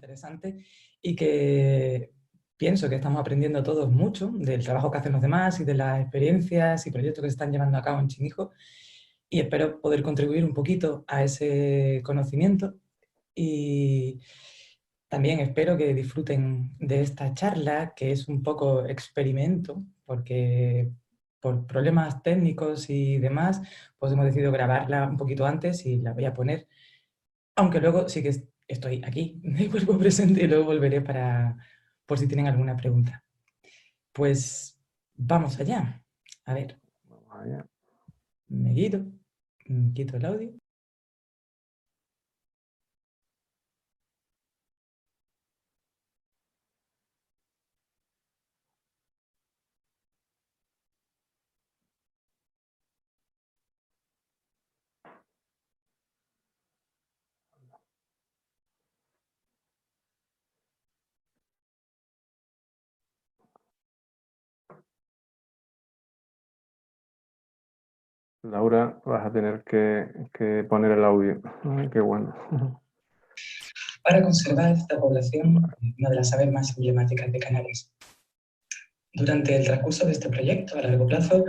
interesante y que pienso que estamos aprendiendo todos mucho del trabajo que hacen los demás y de las experiencias y proyectos que se están llevando a cabo en Chinijo, y espero poder contribuir un poquito a ese conocimiento y también espero que disfruten de esta charla, que es un poco experimento, porque por problemas técnicos y demás, pues hemos decidido grabarla un poquito antes y la voy a poner, aunque luego sí que estoy aquí de cuerpo presente y luego volveré por si tienen alguna pregunta. Pues vamos allá. A ver, Vamos allá. me quito el audio. Laura, vas a tener que poner el audio. Ay, qué bueno. Para conservar esta población, una de las aves más emblemáticas de Canarias. Durante el transcurso de este proyecto, a largo plazo,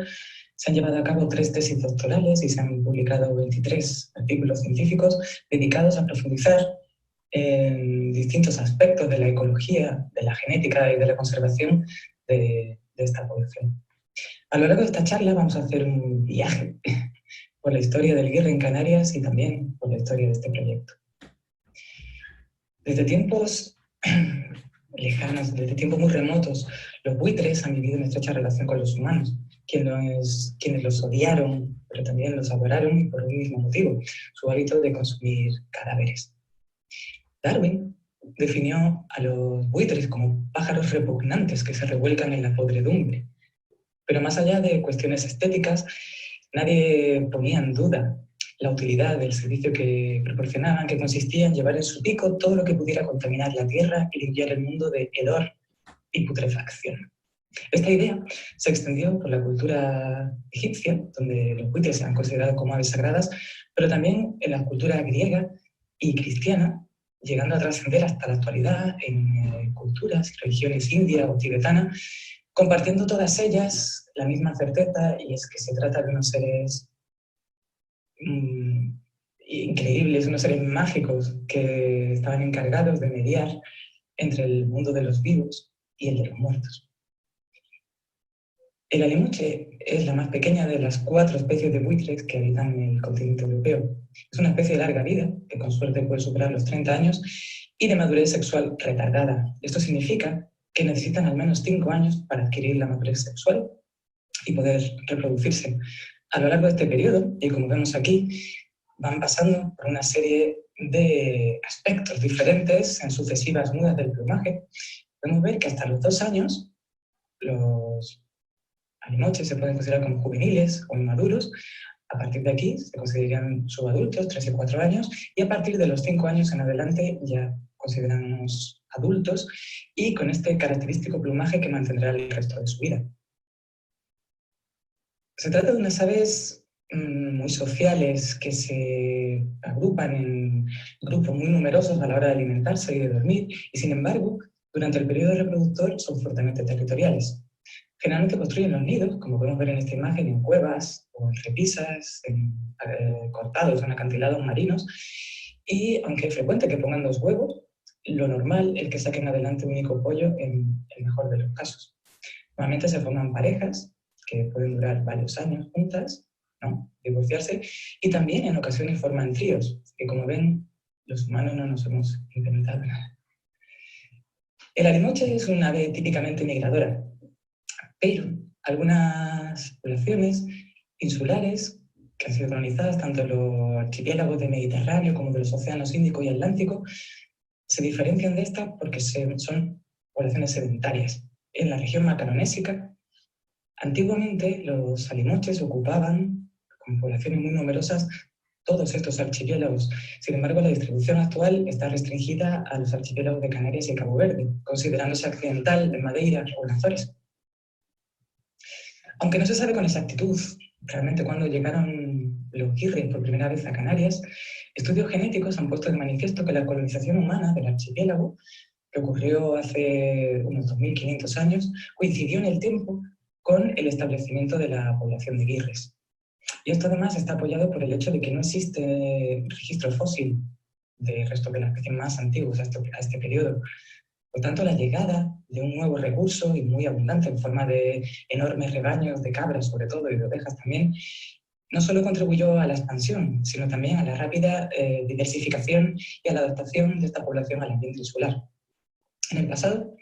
se han llevado a cabo 3 tesis doctorales y se han publicado 23 artículos científicos dedicados a profundizar en distintos aspectos de la ecología, de la genética y de la conservación de esta población. A lo largo de esta charla vamos a hacer un viaje por la historia del guirre en Canarias y también por la historia de este proyecto. Desde tiempos lejanos, desde tiempos muy remotos, los buitres han vivido en estrecha relación con los humanos, quienes los odiaron, pero también los adoraron, y por un mismo motivo, su hábito de consumir cadáveres. Darwin definió a los buitres como pájaros repugnantes que se revuelcan en la podredumbre. Pero más allá de cuestiones estéticas, nadie ponía en duda la utilidad del servicio que proporcionaban, que consistía en llevar en su pico todo lo que pudiera contaminar la tierra y limpiar el mundo de hedor y putrefacción. Esta idea se extendió por la cultura egipcia, donde los buitres eran considerados como aves sagradas, pero también en la cultura griega y cristiana, llegando a trascender hasta la actualidad en culturas y religiones india o tibetana, compartiendo todas ellas la misma certeza, y es que se trata de unos seres increíbles, unos seres mágicos que estaban encargados de mediar entre el mundo de los vivos y el de los muertos. El alimuche es la más pequeña de las 4 especies de buitres que habitan en el continente europeo. Es una especie de larga vida, que con suerte puede superar los 30 años, y de madurez sexual retardada. Esto significa que necesitan al menos 5 años para adquirir la madurez sexual y poder reproducirse. A lo largo de este periodo, y como vemos aquí, van pasando por una serie de aspectos diferentes en sucesivas mudas del plumaje. Podemos ver que hasta los 2 años los alimoches se pueden considerar como juveniles o inmaduros. A partir de aquí se consideran subadultos, 3 y 4 años, y a partir de los 5 años en adelante ya consideramos adultos, y con este característico plumaje que mantendrá el resto de su vida. Se trata de unas aves muy sociales que se agrupan en grupos muy numerosos a la hora de alimentarse y de dormir, y sin embargo, durante el periodo reproductor son fuertemente territoriales. Generalmente construyen los nidos, como podemos ver en esta imagen, en cuevas o en repisas, cortados en acantilados marinos, y aunque es frecuente que pongan 2 huevos, lo normal es que saquen adelante un único pollo en el mejor de los casos. Normalmente se forman parejas que pueden durar varios años juntas, ¿no? Divorciarse, y también en ocasiones forman tríos, que como ven, los humanos no nos hemos inventado nada. El alimoche es una ave típicamente migradora, pero algunas poblaciones insulares que han sido colonizadas tanto en los archipiélagos del Mediterráneo como de los océanos Índico y Atlántico se diferencian de estas porque son poblaciones sedentarias. En la región macaronésica, antiguamente los alimoches ocupaban, con poblaciones muy numerosas, todos estos archipiélagos. Sin embargo, la distribución actual está restringida a los archipiélagos de Canarias y Cabo Verde, considerándose accidental de Madeira o las Azores. Aunque no se sabe con exactitud realmente cuándo llegaron los guirres por primera vez a Canarias, Estudios genéticos han puesto de manifiesto que la colonización humana del archipiélago, que ocurrió hace unos 2500 años, coincidió en el tiempo con el establecimiento de la población de guirres. Y esto además está apoyado por el hecho de que no existe registro fósil de restos de las especies más antiguos a este periodo. Por tanto, la llegada de un nuevo recurso y muy abundante en forma de enormes rebaños de cabras, sobre todo, y de ovejas también, no solo contribuyó a la expansión, sino también a la rápida diversificación y a la adaptación de esta población al ambiente insular. En el pasado,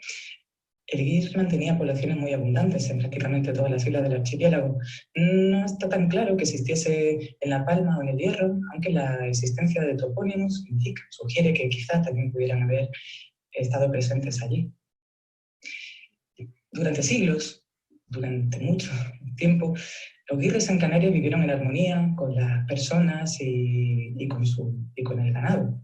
el guir mantenía poblaciones muy abundantes en prácticamente todas las islas del archipiélago. No está tan claro que existiese en La Palma o en el Hierro, aunque la existencia de topónimos sugiere que quizá también pudieran haber estado presentes allí. Durante siglos, durante mucho tiempo, los guirres en Canarias vivieron en armonía con las personas y con el ganado.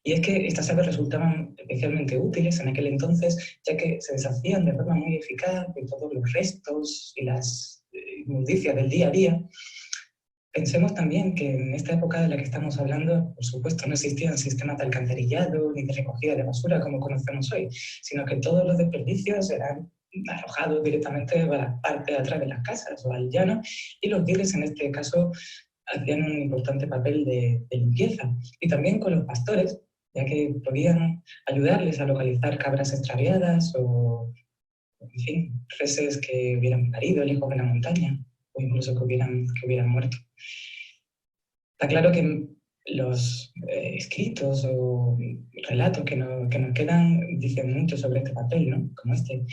Y es que estas aves resultaban especialmente útiles en aquel entonces, ya que se deshacían de forma muy eficaz de todos los restos y las inmundicias del día a día. Pensemos también que en esta época de la que estamos hablando, por supuesto, no existían sistemas de alcantarillado ni de recogida de basura como conocemos hoy, sino que todos los desperdicios eran arrojados directamente a la parte de atrás de las casas o al llano, y los guirres en este caso hacían un importante papel de limpieza. Y también con los pastores, ya que podían ayudarles a localizar cabras extraviadas o, en fin, reses que hubieran parido lejos de la montaña o incluso que hubieran muerto. Está claro que los escritos o relatos que nos quedan dicen mucho sobre este papel, ¿no? Como este.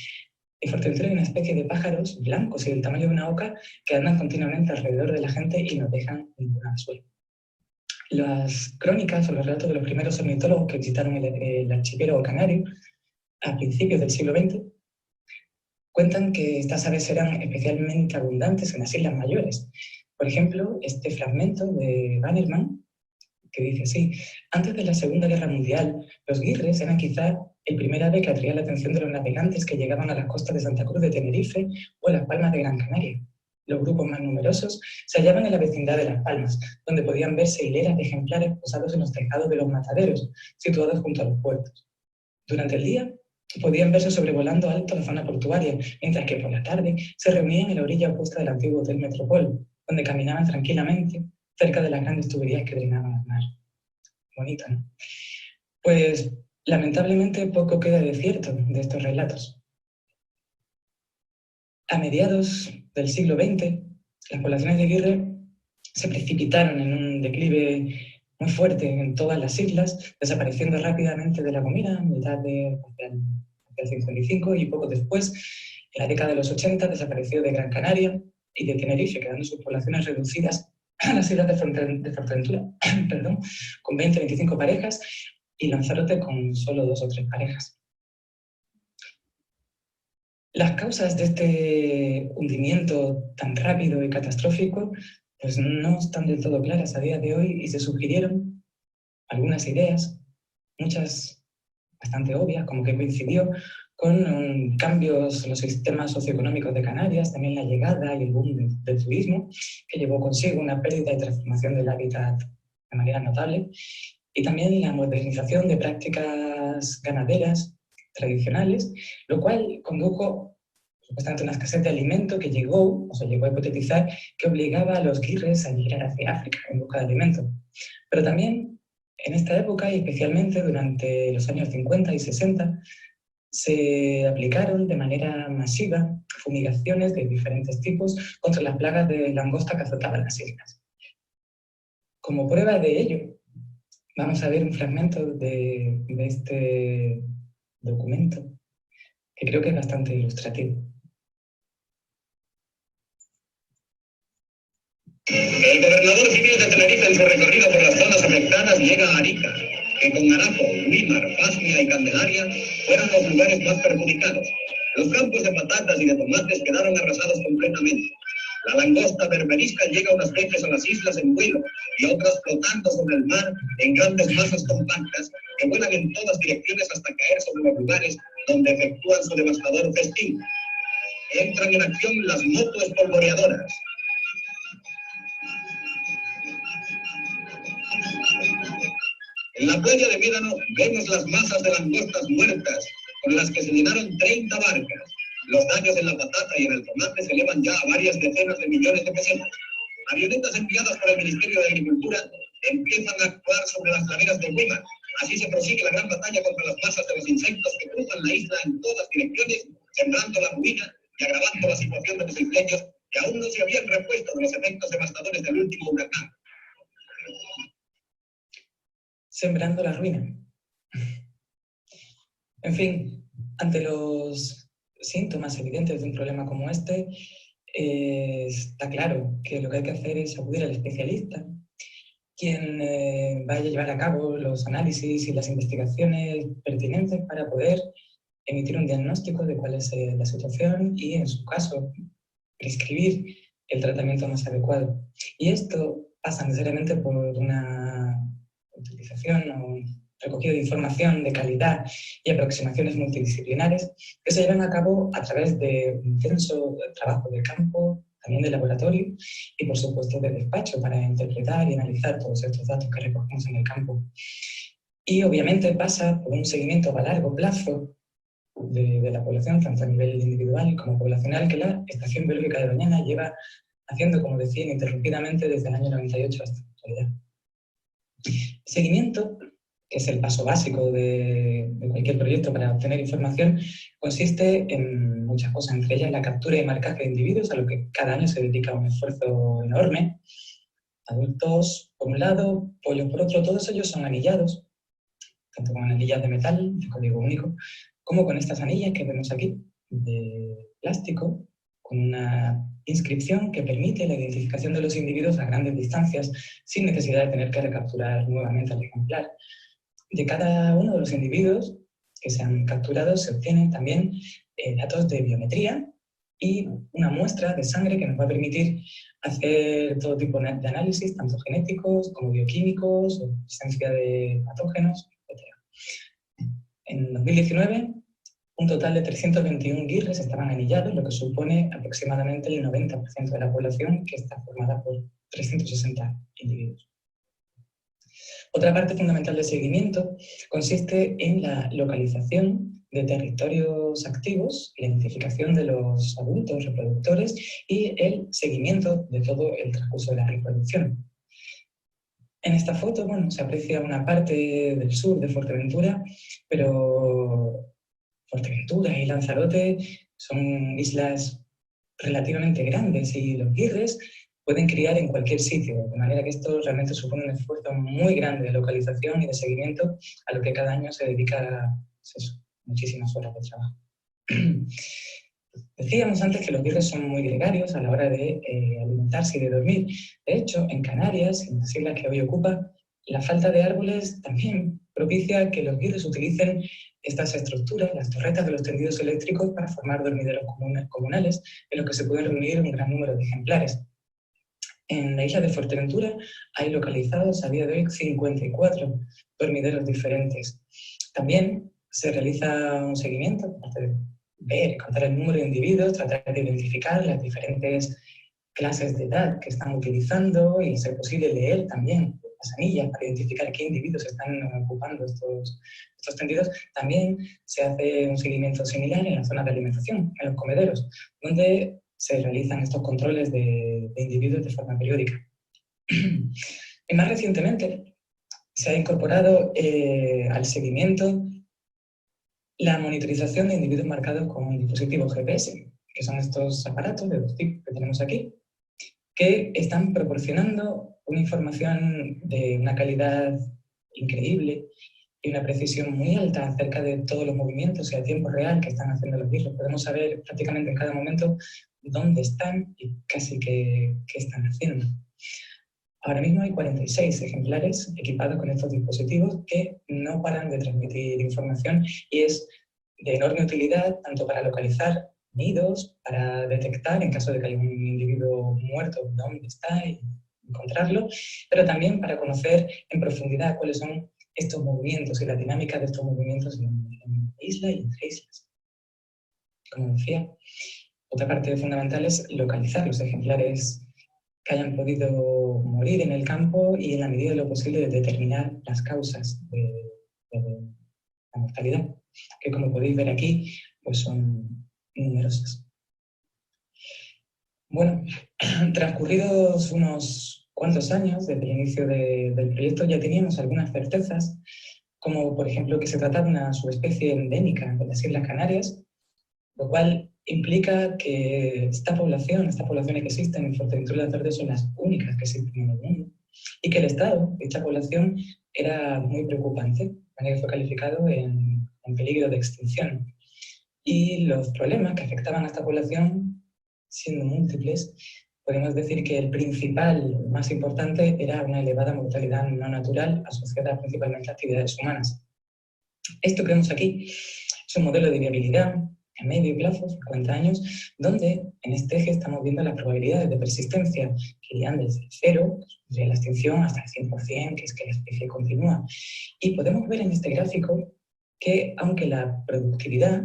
En Fuerteventura hay una especie de pájaros blancos y del tamaño de una oca que andan continuamente alrededor de la gente y no dejan ninguna basura. Las crónicas o los relatos de los primeros ornitólogos que visitaron el archipiélago canario a principios del siglo XX cuentan que estas aves eran especialmente abundantes en las Islas Mayores. Por ejemplo, este fragmento de Bannerman, que dice así: antes de la Segunda Guerra Mundial, los guirres eran quizá el primer ave que atraía la atención de los navegantes que llegaban a las costas de Santa Cruz de Tenerife o a Las Palmas de Gran Canaria. Los grupos más numerosos se hallaban en la vecindad de Las Palmas, donde podían verse hileras de ejemplares posados en los tejados de los mataderos, situados junto a los puertos. Durante el día, podían verse sobrevolando alto la zona portuaria, mientras que por la tarde se reunían en la orilla opuesta del antiguo Hotel Metropol, donde caminaban tranquilamente cerca de las grandes tuberías que drenaban al mar. Bonito, ¿no? Pues, lamentablemente, poco queda de cierto de estos relatos. A mediados del siglo XX, las poblaciones de guirre se precipitaron en un declive muy fuerte en todas las islas, desapareciendo rápidamente de la comida hacia el 55, y poco después, en la década de los 80, desapareció de Gran Canaria y de Tenerife, quedando sus poblaciones reducidas a las islas de Fuerteventura, perdón, con 20-25 parejas, y Lanzarote con solo 2 o 3 parejas. Las causas de este hundimiento tan rápido y catastrófico pues no están del todo claras a día de hoy, y se sugirieron algunas ideas, muchas bastante obvias, como que coincidió con cambios en los sistemas socioeconómicos de Canarias, también la llegada y el boom del turismo, que llevó consigo una pérdida y transformación del hábitat de manera notable, y también la modernización de prácticas ganaderas tradicionales, lo cual condujo supuestamente a una escasez de alimento que llegó a hipotetizar que obligaba a los guirres a emigrar hacia África en busca de alimento. Pero también en esta época, y especialmente durante los años 50 y 60, se aplicaron de manera masiva fumigaciones de diferentes tipos contra las plagas de langosta que azotaban las islas. Como prueba de ello, vamos a ver un fragmento de este documento que creo que es bastante ilustrativo. El gobernador civil de Tenerife, en su recorrido por las zonas afectadas, llega a Arica, que con Arapo, Güímar, Pasmia y Candelaria fueron los lugares más perjudicados. Los campos de patatas y de tomates quedaron arrasados completamente. La langosta berberisca llega unas veces a las islas en vuelo y otras flotando sobre el mar en grandes masas compactas que vuelan en todas direcciones hasta caer sobre los lugares donde efectúan su devastador festín. Entran en acción las motoespolvoreadoras. En la playa de Médano vemos las masas de langostas muertas con las que se llenaron 30 barcas. Los daños en la patata y en el tomate se elevan ya a varias decenas de millones de pesetas. Avionetas enviadas por el Ministerio de Agricultura empiezan a actuar sobre las laderas de Weimar. Así se prosigue la gran batalla contra las masas de los insectos que cruzan la isla en todas direcciones, sembrando la ruina y agravando la situación de los isleños que aún no se habían repuesto de los efectos devastadores del último huracán. Sembrando la ruina. En fin, ante los síntomas evidentes de un problema como este, está claro que lo que hay que hacer es acudir al especialista, quien vaya a llevar a cabo los análisis y las investigaciones pertinentes para poder emitir un diagnóstico de cuál es la situación y, en su caso, prescribir el tratamiento más adecuado. Y esto pasa necesariamente por una utilización o un recogido de información de calidad y aproximaciones multidisciplinares que se llevan a cabo a través de un intenso trabajo de campo, también de laboratorio y, por supuesto, de despacho para interpretar y analizar todos estos datos que recogemos en el campo. Y, obviamente, pasa por un seguimiento a largo plazo de la población, tanto a nivel individual como poblacional, que la Estación Biológica de Doñana lleva haciendo, como decía, ininterrumpidamente desde el año 98 hasta la actualidad. El seguimiento, que es el paso básico de cualquier proyecto para obtener información, consiste en muchas cosas, entre ellas la captura y marcaje de individuos, a lo que cada año se dedica un esfuerzo enorme. Adultos por un lado, pollos por otro, todos ellos son anillados, tanto con anillas de metal, de código único, como con estas anillas que vemos aquí, de plástico, con una inscripción que permite la identificación de los individuos a grandes distancias, sin necesidad de tener que recapturar nuevamente el ejemplar. De cada uno de los individuos que se han capturado se obtienen también datos de biometría y una muestra de sangre que nos va a permitir hacer todo tipo de análisis, tanto genéticos como bioquímicos, o presencia de patógenos, etc. En 2019, un total de 321 guirres estaban anillados, lo que supone aproximadamente el 90% de la población, que está formada por 360 individuos. Otra parte fundamental del seguimiento consiste en la localización de territorios activos, la identificación de los adultos reproductores y el seguimiento de todo el transcurso de la reproducción. En esta foto, bueno, se aprecia una parte del sur de Fuerteventura, pero Fuerteventura y Lanzarote son islas relativamente grandes y los guirres pueden criar en cualquier sitio, de manera que esto realmente supone un esfuerzo muy grande de localización y de seguimiento a lo que cada año se dedica muchísimas horas de trabajo. Decíamos antes que los guirres son muy gregarios a la hora de alimentarse y de dormir. De hecho, en Canarias, en las islas que hoy ocupa, la falta de árboles también propicia que los guirres utilicen estas estructuras, las torretas de los tendidos eléctricos, para formar dormideros comunales en los que se pueden reunir un gran número de ejemplares. En la isla de Fuerteventura hay localizados a día de hoy 54 dormideros diferentes. También se realiza un seguimiento, aparte de ver, contar el número de individuos, tratar de identificar las diferentes clases de edad que están utilizando y, si es posible, leer también las anillas para identificar qué individuos están ocupando estos tendidos. También se hace un seguimiento similar en la zona de alimentación, en los comederos, donde se realizan estos controles de individuos de forma periódica. Y más recientemente se ha incorporado al seguimiento la monitorización de individuos marcados con un dispositivo GPS, que son estos aparatos de dos tipos que tenemos aquí, que están proporcionando una información de una calidad increíble y una precisión muy alta acerca de todos los movimientos y a tiempo real que están haciendo los guirros. Podemos saber prácticamente en cada momento dónde están y casi qué están haciendo. Ahora mismo hay 46 ejemplares equipados con estos dispositivos que no paran de transmitir información y es de enorme utilidad tanto para localizar nidos, para detectar en caso de que haya un individuo muerto dónde está y encontrarlo, pero también para conocer en profundidad cuáles son estos movimientos y la dinámica de estos movimientos en la isla y entre islas. Como decía, otra parte fundamental es localizar los ejemplares que hayan podido morir en el campo y, en la medida de lo posible, determinar las causas de la mortalidad, que, como podéis ver aquí, pues son numerosas. Bueno, transcurridos unos cuantos años desde el inicio del proyecto, ya teníamos algunas certezas, como por ejemplo que se trata de una subespecie endémica de las Islas Canarias, lo cual implica que esta población, estas poblaciones que existen en Fuerteventura y Lanzarote, son las únicas que existen en el mundo, y que el estado de esta población era muy preocupante, de manera que fue calificado en peligro de extinción. Y los problemas que afectaban a esta población, siendo múltiples, podemos decir que el principal, más importante, era una elevada mortalidad no natural asociada principalmente a actividades humanas. Esto que vemos aquí es un modelo de viabilidad a medio plazo, 50 años, donde en este eje estamos viendo las probabilidades de persistencia que irían desde cero, desde la extinción, hasta el 100%, que es que la especie continúa. Y podemos ver en este gráfico que, aunque la productividad,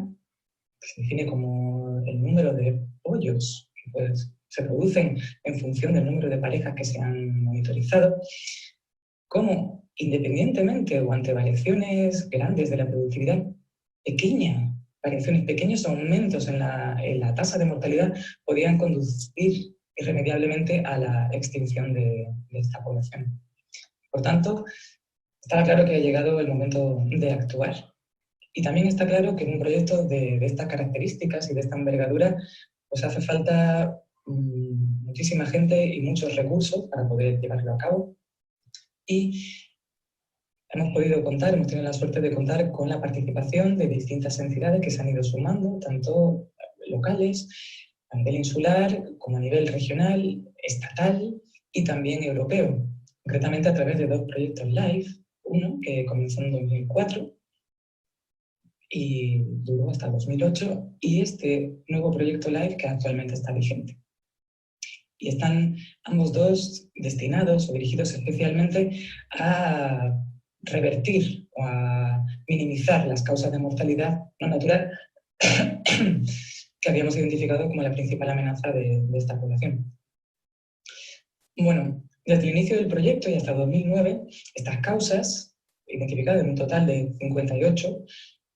que se define como el número de pollos que se producen en función del número de parejas que se han monitorizado, como independientemente o ante variaciones grandes de la productividad, pequeños aumentos en la tasa de mortalidad podían conducir irremediablemente a la extinción de esta población. Por tanto, estaba claro que ha llegado el momento de actuar. Y también está claro que en un proyecto de estas características y de esta envergadura, pues hace falta muchísima gente y muchos recursos para poder llevarlo a cabo. Y hemos tenido la suerte de contar con la participación de distintas entidades que se han ido sumando, tanto locales, a nivel insular, como a nivel regional, estatal y también europeo. Concretamente a través de 2 proyectos LIFE, uno que comenzó en 2004, y duró hasta 2008, y este nuevo proyecto LIFE que actualmente está vigente. Y están ambos dos destinados o dirigidos especialmente a revertir o a minimizar las causas de mortalidad no natural que habíamos identificado como la principal amenaza de esta población. Bueno, desde el inicio del proyecto y hasta 2009, estas causas, identificadas en un total de 58,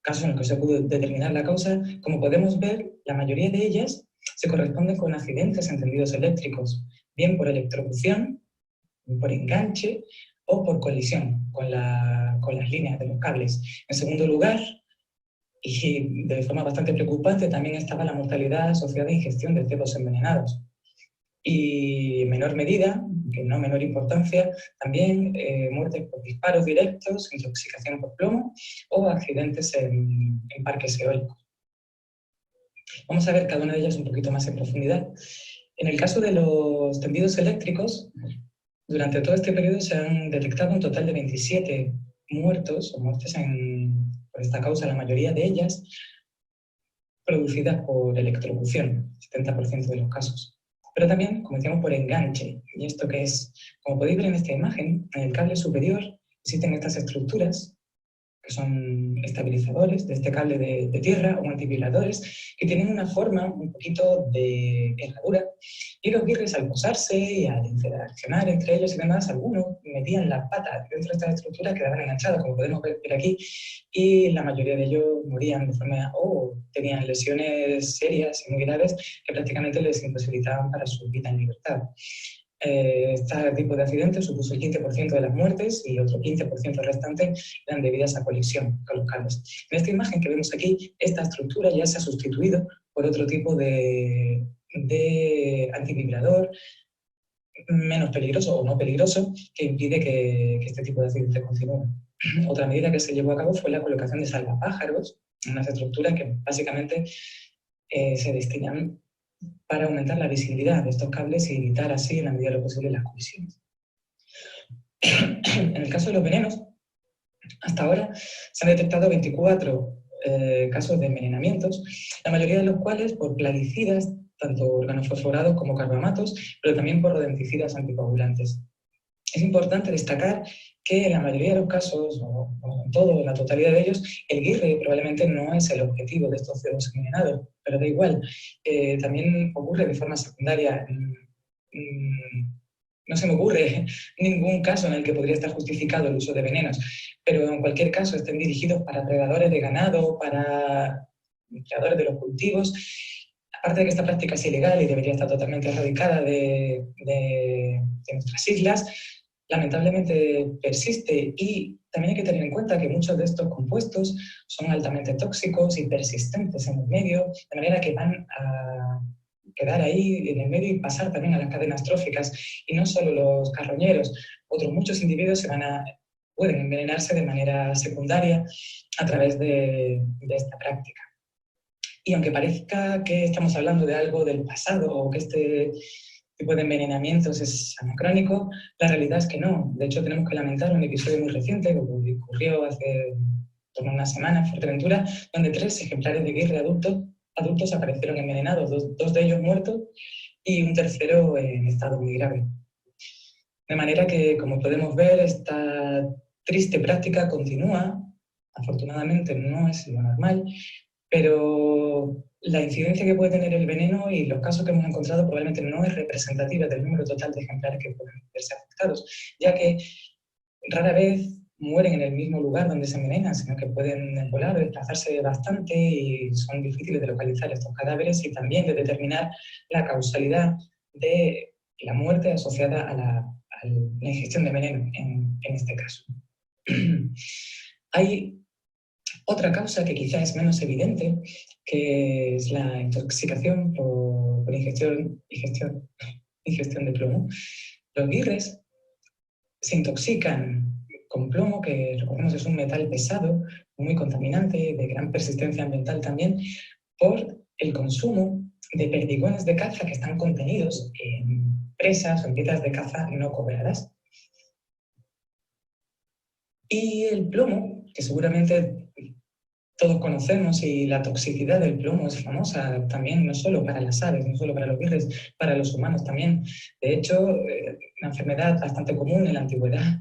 casos en los que se pudo determinar la causa, como podemos ver, la mayoría de ellas se corresponden con accidentes en tendidos eléctricos, bien por electrocución, por enganche o por colisión con las líneas de los cables. En segundo lugar, y de forma bastante preocupante, también estaba la mortalidad asociada a ingestión de cerdos envenenados. Y en menor medida, que no menor importancia, también muertes por disparos directos, intoxicación por plomo o accidentes en parques eólicos. Vamos a ver cada una de ellas un poquito más en profundidad. En el caso de los tendidos eléctricos, durante todo este periodo se han detectado un total de 27 muertos o muertes por esta causa, la mayoría de ellas producidas por electrocución, 70% de los casos. Pero también, como decíamos, por enganche. ¿Y esto qué es? Como podéis ver en esta imagen, en el cable superior existen estas estructuras que son estabilizadores de este cable de tierra o multivibradores, que tienen una forma un poquito de herradura, y los guirres, al posarse y al interaccionar entre ellos y demás, algunos metían la pata dentro de estas estructuras, quedaban enganchadas, como podemos ver aquí, y la mayoría de ellos morían de forma o tenían lesiones serias y muy graves que prácticamente les imposibilitaban para su vida en libertad. Este tipo de accidentes supuso el 15% de las muertes y otro 15% restante eran debidas a colisión con los cables. En esta imagen que vemos aquí, esta estructura ya se ha sustituido por otro tipo de antivibrador menos peligroso o no peligroso que impide que este tipo de accidentes continúen. Otra medida que se llevó a cabo fue la colocación de salvapájaros, unas estructuras que básicamente se destinan para aumentar la visibilidad de estos cables y evitar así, en la medida de lo posible, las colisiones. En el caso de los venenos, hasta ahora se han detectado 24 casos de envenenamientos, la mayoría de los cuales por plaguicidas, tanto organofosforados como carbamatos, pero también por rodenticidas anticoagulantes. Es importante destacar que en la mayoría de los casos, o en todo, en la totalidad de ellos, el guirre probablemente no es el objetivo de estos cerdos envenenados, pero da igual. También ocurre de forma secundaria no se me ocurre ningún caso en el que podría estar justificado el uso de venenos, pero en cualquier caso estén dirigidos para predadores de ganado, para predadores de los cultivos. Aparte de que esta práctica es ilegal y debería estar totalmente erradicada de nuestras islas, lamentablemente persiste, y también hay que tener en cuenta que muchos de estos compuestos son altamente tóxicos y persistentes en el medio, de manera que van a quedar ahí en el medio y pasar también a las cadenas tróficas. Y no solo los carroñeros, otros muchos individuos pueden envenenarse de manera secundaria a través de esta práctica. Y aunque parezca que estamos hablando de algo del pasado o que este tipo de envenenamientos es anacrónico, la realidad es que no. De hecho, tenemos que lamentar un episodio muy reciente que ocurrió hace una semana en Fuerteventura, donde 3 ejemplares de guirre adultos aparecieron envenenados, dos de ellos muertos y un tercero en estado muy grave. De manera que, como podemos ver, esta triste práctica continúa. Afortunadamente no es lo normal, pero la incidencia que puede tener el veneno y los casos que hemos encontrado probablemente no es representativa del número total de ejemplares que pueden verse afectados, ya que rara vez mueren en el mismo lugar donde se envenenan, sino que pueden volar o desplazarse bastante y son difíciles de localizar estos cadáveres y también de determinar la causalidad de la muerte asociada a la ingestión de veneno en este caso. Hay otra causa que quizá es menos evidente, que es la intoxicación por ingestión de plomo. Los guirres se intoxican con plomo, que recordemos es un metal pesado, muy contaminante, de gran persistencia ambiental también, por el consumo de perdigones de caza que están contenidos en presas o en piezas de caza no cobradas. Y el plomo, que seguramente todos conocemos, y la toxicidad del plomo es famosa también, no solo para las aves, no solo para los guirres, para los humanos también. De hecho, una enfermedad bastante común en la antigüedad,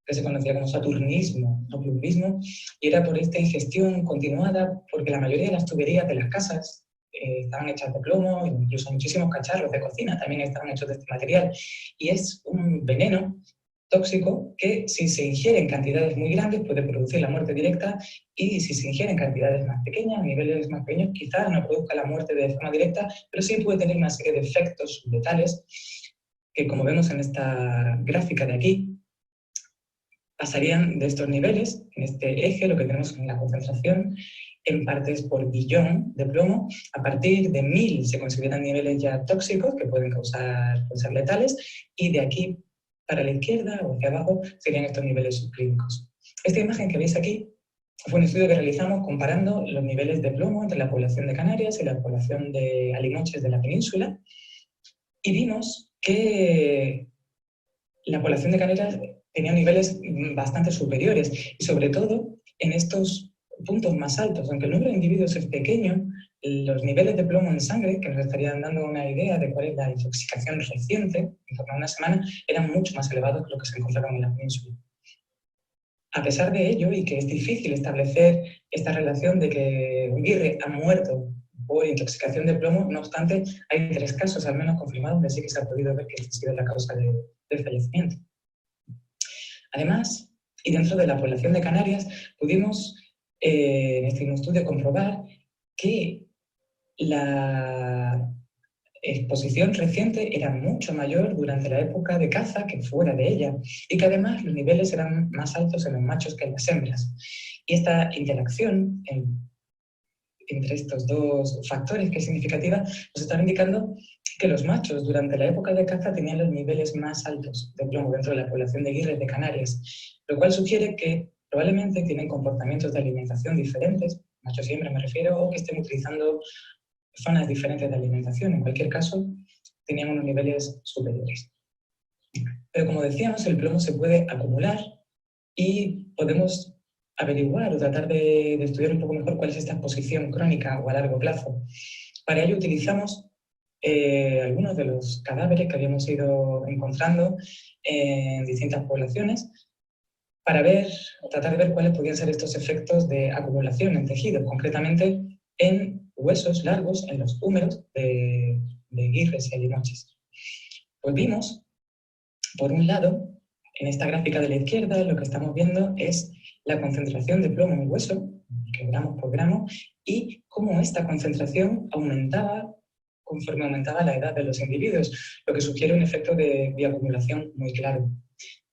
que se conocía como saturnismo o plumbismo, y era por esta ingestión continuada, porque la mayoría de las tuberías de las casas estaban hechas de plomo, incluso muchísimos cacharros de cocina también estaban hechos de este material, y es un veneno tóxico que, si se ingiere en cantidades muy grandes, puede producir la muerte directa, y si se ingiere en cantidades más pequeñas, a niveles más pequeños, quizás no produzca la muerte de forma directa, pero sí puede tener una serie de efectos letales que, como vemos en esta gráfica de aquí, pasarían de estos niveles, en este eje, lo que tenemos en la concentración, en partes por billón de plomo. A partir de 1000 se consideran niveles ya tóxicos que pueden ser letales, y de aquí para la izquierda o hacia abajo serían estos niveles subclínicos. Esta imagen que veis aquí fue un estudio que realizamos comparando los niveles de plomo entre la población de Canarias y la población de alimoches de la península, y vimos que la población de Canarias tenía niveles bastante superiores, y sobre todo en estos puntos más altos. Aunque el número de individuos es pequeño, los niveles de plomo en sangre, que nos estarían dando una idea de cuál es la intoxicación reciente, en torno a una semana, eran mucho más elevados que lo que se encontraban en la península. A pesar de ello, y que es difícil establecer esta relación de que un guirre ha muerto por intoxicación de plomo, no obstante, hay 3 casos al menos confirmados donde sí que se ha podido ver que esta ha sido la causa del fallecimiento. Además, y dentro de la población de Canarias, pudimos en este estudio comprobar que la exposición reciente era mucho mayor durante la época de caza que fuera de ella, y que además los niveles eran más altos en los machos que en las hembras. Y esta interacción entre estos dos factores, que es significativa, nos están indicando que los machos durante la época de caza tenían los niveles más altos de plomo dentro de la población de guirres de Canarias, lo cual sugiere que probablemente tienen comportamientos de alimentación diferentes, machos y hembras me refiero, o que estén utilizando zonas diferentes de alimentación. En cualquier caso, tenían unos niveles superiores. Pero como decíamos, el plomo se puede acumular y podemos averiguar o tratar de estudiar un poco mejor cuál es esta exposición crónica o a largo plazo. Para ello utilizamos algunos de los cadáveres que habíamos ido encontrando en distintas poblaciones para tratar de ver cuáles podían ser estos efectos de acumulación en tejidos, concretamente en huesos largos, en los húmeros de guirres y alimoches. Pues vimos Por un lado, en esta gráfica de la izquierda lo que estamos viendo es la concentración de plomo en hueso, que gramo por gramo, y cómo esta concentración aumentaba conforme aumentaba la edad de los individuos, lo que sugiere un efecto de bioacumulación muy claro.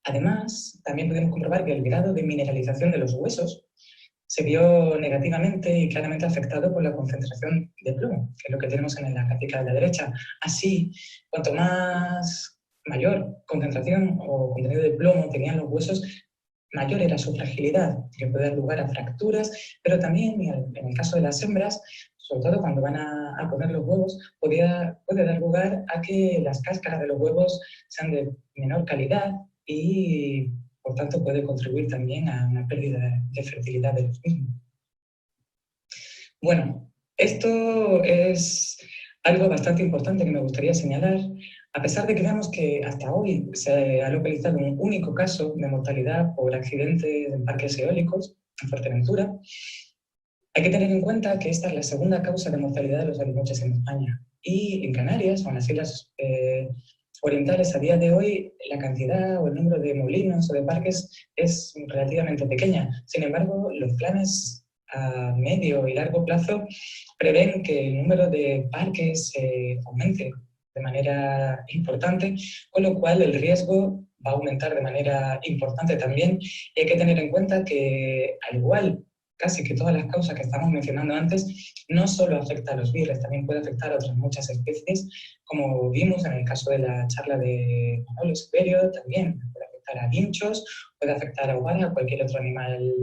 Además, también podemos comprobar que el grado de mineralización de los huesos se vio negativamente y claramente afectado por la concentración de plomo, que es lo que tenemos en la gráfica de la derecha. Así, cuanto mayor concentración o contenido de plomo tenían los huesos, mayor era su fragilidad, que puede dar lugar a fracturas, pero también, en el caso de las hembras, sobre todo cuando van a poner los huevos, puede dar lugar a que las cáscaras de los huevos sean de menor calidad y, por tanto, puede contribuir también a una pérdida de fertilidad de los mismos. Bueno, esto es algo bastante importante que me gustaría señalar. A pesar de que vemos que hasta hoy se ha localizado un único caso de mortalidad por accidentes en parques eólicos en Fuerteventura, hay que tener en cuenta que esta es la segunda causa de mortalidad de los alimoches en España. Y en Canarias, o en las islas orientales, a día de hoy, la cantidad o el número de molinos o de parques es relativamente pequeña. Sin embargo, los planes a medio y largo plazo prevén que el número de parques aumente de manera importante, con lo cual el riesgo va a aumentar de manera importante también. Y hay que tener en cuenta que, al igual casi que todas las causas que estamos mencionando antes, no solo afecta a los birres, también puede afectar a otras muchas especies, como vimos en el caso de la charla de Manolo Superio, también puede afectar a guinchos, puede afectar a cualquier otro animal,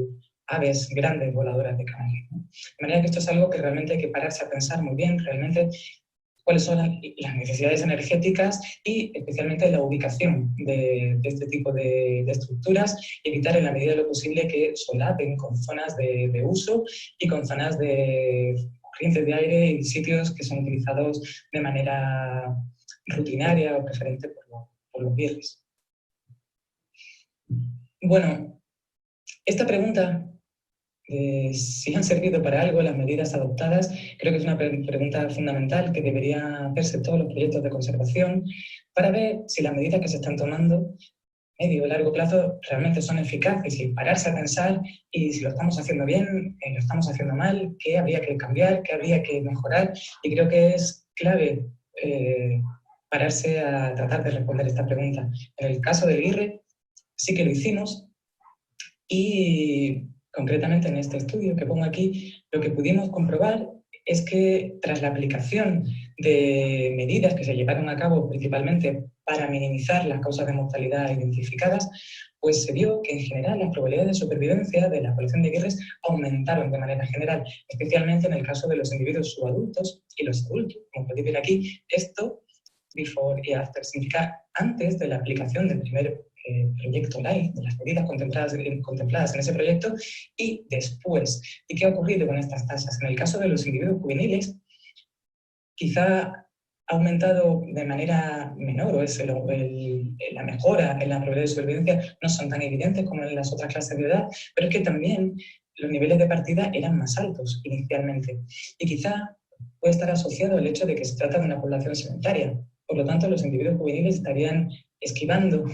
aves grandes voladoras de Canarias, ¿no? De manera que esto es algo que realmente hay que pararse a pensar muy bien, realmente cuáles son las necesidades energéticas y especialmente la ubicación de este tipo de estructuras y evitar en la medida de lo posible que solapen con zonas de uso y con zonas de corrientes de aire y sitios que son utilizados de manera rutinaria o preferente por los birres. Bueno, esta pregunta, si han servido para algo las medidas adoptadas, creo que es una pregunta fundamental que debería hacerse todos los proyectos de conservación para ver si las medidas que se están tomando a medio o largo plazo realmente son eficaces y pararse a pensar y si lo estamos haciendo bien, lo estamos haciendo mal, qué habría que cambiar, qué habría que mejorar, y creo que es clave pararse a tratar de responder esta pregunta. En el caso del birre sí que lo hicimos y concretamente en este estudio que pongo aquí, lo que pudimos comprobar es que tras la aplicación de medidas que se llevaron a cabo principalmente para minimizar las causas de mortalidad identificadas, pues se vio que en general las probabilidades de supervivencia de la población de birres aumentaron de manera general, especialmente en el caso de los individuos subadultos y los adultos. Como podéis ver aquí, esto, before y after, significa antes de la aplicación del primer proyecto LIFE, de las medidas contempladas en ese proyecto, y después. ¿Y qué ha ocurrido con estas tasas? En el caso de los individuos juveniles, quizá ha aumentado de manera menor, o la mejora en la probabilidad de supervivencia no son tan evidentes como en las otras clases de edad, pero es que también los niveles de partida eran más altos inicialmente. Y quizá puede estar asociado al hecho de que se trata de una población sedentaria. Por lo tanto, los individuos juveniles estarían esquivando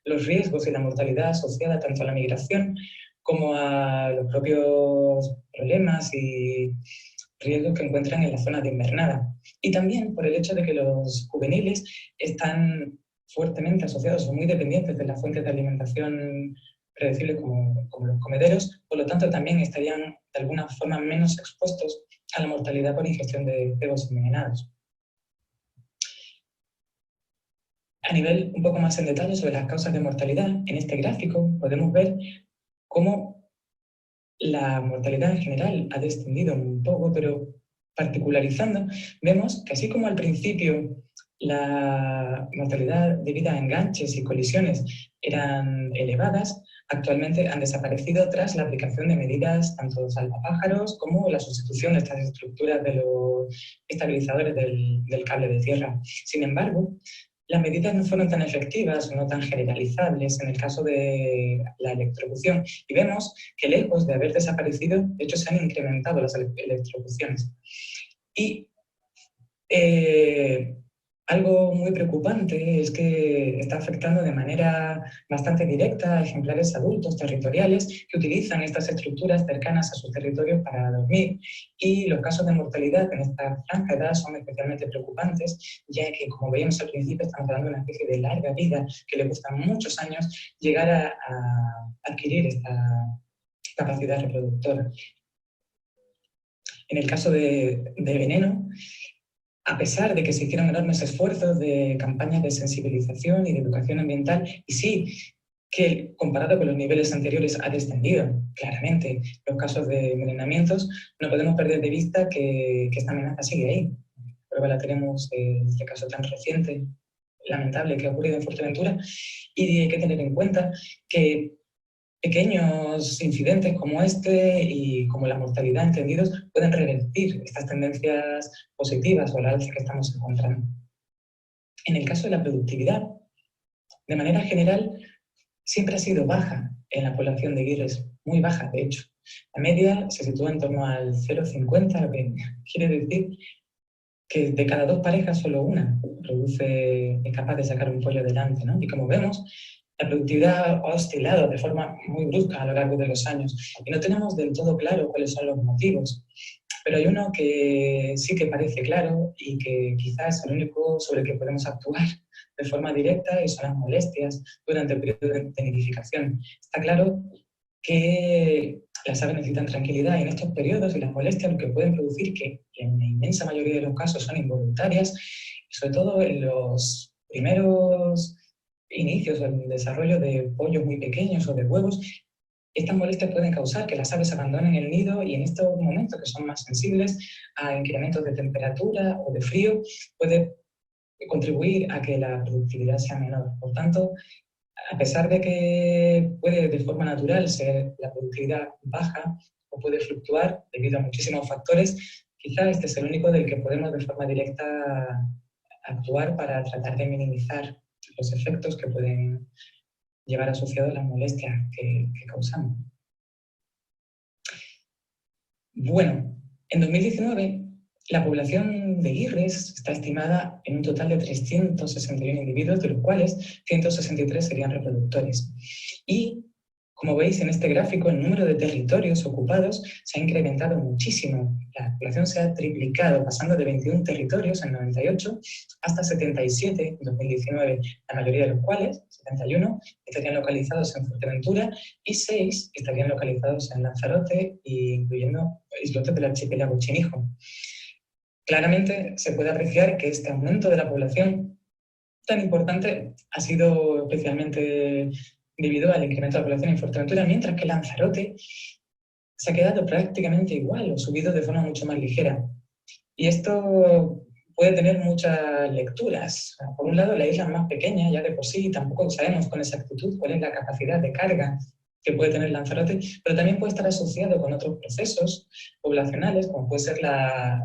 los riesgos y la mortalidad asociada tanto a la migración como a los propios problemas y riesgos que encuentran en la zona de invernada. Y también por el hecho de que los juveniles están fuertemente asociados o muy dependientes de las fuentes de alimentación predecibles como los comederos, por lo tanto también estarían de alguna forma menos expuestos a la mortalidad por ingestión de cebos envenenados. A nivel un poco más en detalle sobre las causas de mortalidad, en este gráfico podemos ver cómo la mortalidad en general ha descendido un poco, pero particularizando, vemos que así como al principio la mortalidad debido a enganches y colisiones eran elevadas, actualmente han desaparecido tras la aplicación de medidas tanto salvapájaros como la sustitución de estas estructuras de los estabilizadores del cable de tierra. Sin embargo, las medidas no fueron tan efectivas o no tan generalizables en el caso de la electrocución y vemos que lejos de haber desaparecido, de hecho se han incrementado las electrocuciones. Y Algo muy preocupante es que está afectando de manera bastante directa a ejemplares adultos territoriales que utilizan estas estructuras cercanas a sus territorios para dormir, y los casos de mortalidad en esta franja de edad son especialmente preocupantes, ya que, como veíamos al principio, estamos hablando de una especie de larga vida que le cuesta muchos años llegar a adquirir esta capacidad reproductora. En el caso de veneno, a pesar de que se hicieron enormes esfuerzos de campañas de sensibilización y de educación ambiental, y sí, que comparado con los niveles anteriores ha descendido claramente los casos de envenenamientos, no podemos perder de vista que esta amenaza sigue ahí. Prueba la tenemos en este caso tan reciente, lamentable, que ha ocurrido en Fuerteventura, y hay que tener en cuenta que pequeños incidentes como este y como la mortalidad entendidos pueden revertir estas tendencias positivas o la alza que estamos encontrando. En el caso de la productividad, de manera general, siempre ha sido baja en la población de guirres, muy baja de hecho. La media se sitúa en torno al 0,50, lo que quiere decir que de cada 2 parejas solo una es capaz de sacar un pollo adelante, ¿no? Y como vemos, la productividad ha oscilado de forma muy brusca a lo largo de los años y no tenemos del todo claro cuáles son los motivos. Pero hay uno que sí que parece claro y que quizás es el único sobre el que podemos actuar de forma directa, y son las molestias durante el periodo de nidificación. Está claro que las aves necesitan tranquilidad en estos periodos, y las molestias lo que pueden producir, que en la inmensa mayoría de los casos son involuntarias, y sobre todo en los primeros inicios o en el desarrollo de pollos muy pequeños o de huevos, estas molestias pueden causar que las aves abandonen el nido, y en estos momentos que son más sensibles a incrementos de temperatura o de frío, puede contribuir a que la productividad sea menor. Por tanto, a pesar de que puede de forma natural ser la productividad baja o puede fluctuar debido a muchísimos factores, quizá este es el único del que podemos de forma directa actuar para tratar de minimizar los efectos que pueden llevar asociados las molestias que causamos. Bueno, en 2019 la población de guirres está estimada en un total de 361 individuos, de los cuales 163 serían reproductores. Y, como veis en este gráfico, el número de territorios ocupados se ha incrementado muchísimo. La población se ha triplicado, pasando de 21 territorios en 98 hasta 77 en 2019, la mayoría de los cuales, 71, estarían localizados en Fuerteventura y 6 estarían localizados en Lanzarote, incluyendo islotes del archipiélago Chinijo. Claramente se puede apreciar que este aumento de la población tan importante ha sido especialmente debido al incremento de la población en Fuerteventura, mientras que Lanzarote se ha quedado prácticamente igual o subido de forma mucho más ligera. Y esto puede tener muchas lecturas. Por un lado, la isla es más pequeña ya de por sí, tampoco sabemos con exactitud cuál es la capacidad de carga que puede tener Lanzarote, pero también puede estar asociado con otros procesos poblacionales, como puede ser el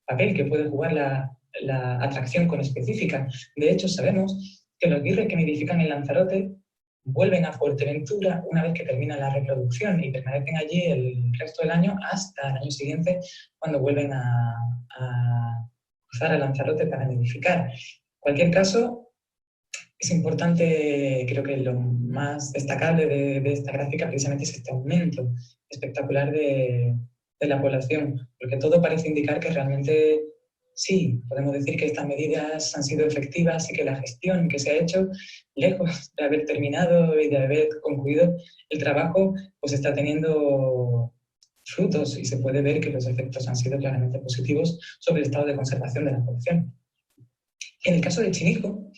papel que puede jugar la atracción conespecífica. De hecho, sabemos que los guirres que nidifican en Lanzarote vuelven a Fuerteventura una vez que termina la reproducción y permanecen allí el resto del año hasta el año siguiente, cuando vuelven a cruzar a Lanzarote para nidificar. En cualquier caso, es importante, creo que lo más destacable de esta gráfica precisamente es este aumento espectacular de la población, porque todo parece indicar que realmente sí, podemos decir que estas medidas han sido efectivas y que la gestión que se ha hecho, lejos de haber terminado y de haber concluido el trabajo, pues está teniendo frutos, y se puede ver que los efectos han sido claramente positivos sobre el estado de conservación de la población. En el caso de Chinijo,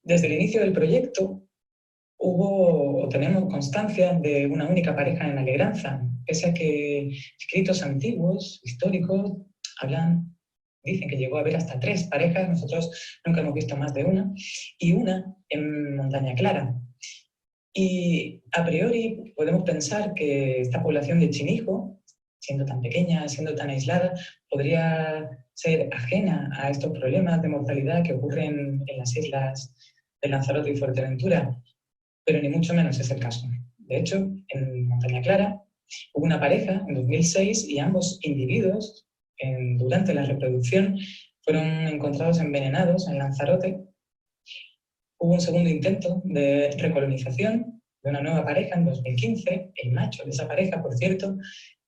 desde el inicio del proyecto tenemos constancia de una única pareja en la Alegranza, pese a que escritos antiguos, históricos, dicen que llegó a haber hasta 3 parejas. Nosotros nunca hemos visto más de una, y una en Montaña Clara. Y a priori podemos pensar que esta población de Chinijo, siendo tan pequeña, siendo tan aislada, podría ser ajena a estos problemas de mortalidad que ocurren en las islas de Lanzarote y Fuerteventura, pero ni mucho menos es el caso. De hecho, en Montaña Clara hubo una pareja en 2006 y ambos individuos durante la reproducción fueron encontrados envenenados en Lanzarote. Hubo un segundo intento de recolonización de una nueva pareja en 2015. El macho de esa pareja, por cierto,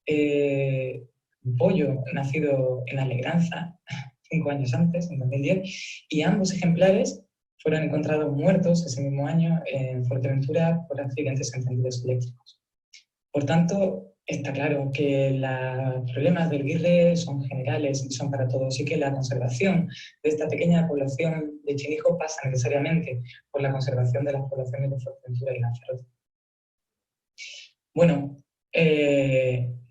un pollo nacido en Alegranza 5 años antes, en 2010, y ambos ejemplares fueron encontrados muertos ese mismo año en Fuerteventura por accidentes en tendidos eléctricos. Por tanto, está claro que los problemas del guirre son generales y son para todos, y que la conservación de esta pequeña población de chinijo pasa necesariamente por la conservación de las poblaciones de Fuerteventura y Lanzarote. Bueno,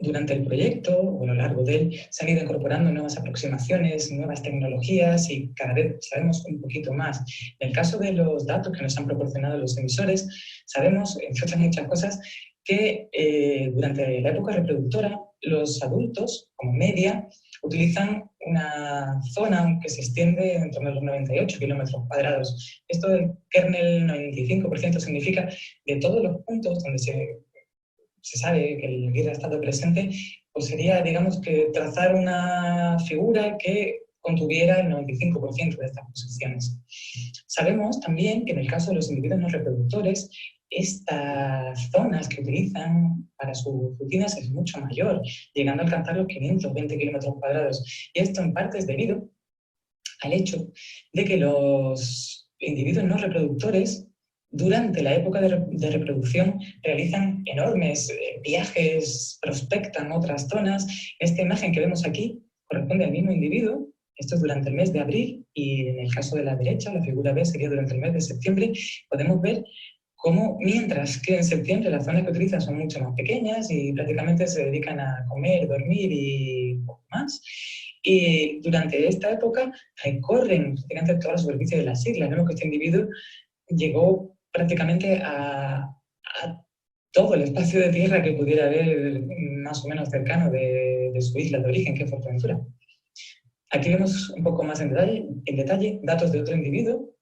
durante el proyecto, o a lo largo de él, se han ido incorporando nuevas aproximaciones, nuevas tecnologías y cada vez sabemos un poquito más. En el caso de los datos que nos han proporcionado los emisores, sabemos, entre otras muchas cosas, que durante la época reproductora los adultos, como media, utilizan una zona que se extiende en torno a los 98 kilómetros cuadrados. Esto del kernel 95% significa de todos los puntos donde se sabe que el guirre ha estado presente, pues sería, digamos, que trazar una figura que contuviera el 95% de estas posiciones. Sabemos también que en el caso de los individuos no reproductores, estas zonas que utilizan para sus rutinas es mucho mayor, llegando a alcanzar los 520 kilómetros cuadrados. Y esto en parte es debido al hecho de que los individuos no reproductores durante la época de reproducción realizan enormes viajes, prospectan otras zonas. Esta imagen que vemos aquí corresponde al mismo individuo. Esto es durante el mes de abril y en el caso de la derecha, la figura B sería durante el mes de septiembre. Podemos ver cómo, mientras que en septiembre las zonas que utilizan son mucho más pequeñas y prácticamente se dedican a comer, dormir y poco más. Y durante esta época recorren prácticamente toda la superficie de las islas. Vemos que este individuo llegó prácticamente a todo el espacio de tierra que pudiera haber más o menos cercano de su isla de origen, que es Fuerteventura. Aquí vemos un poco más en detalle datos de otro individuo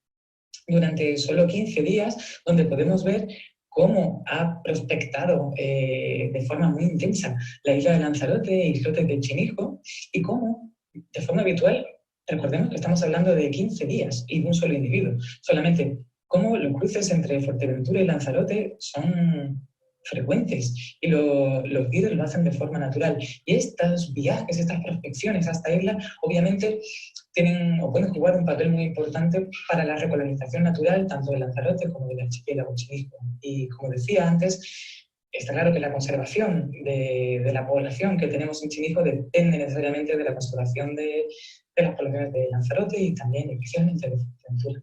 durante solo 15 días, donde podemos ver cómo ha prospectado de forma muy intensa la isla de Lanzarote y islotes de Chinijo, y cómo, de forma habitual, recordemos que estamos hablando de 15 días y de un solo individuo, solamente cómo los cruces entre Fuerteventura y Lanzarote son frecuentes y los guías lo hacen de forma natural. Y estos viajes, estas prospecciones a esta isla, obviamente tienen o pueden jugar un papel muy importante para la recolonización natural tanto de Lanzarote como del archipiélago Chinijo. Y como decía antes, está claro que la conservación de la población que tenemos en Chinijo depende necesariamente de la conservación de las poblaciones de Lanzarote y también especialmente de Fuerteventura.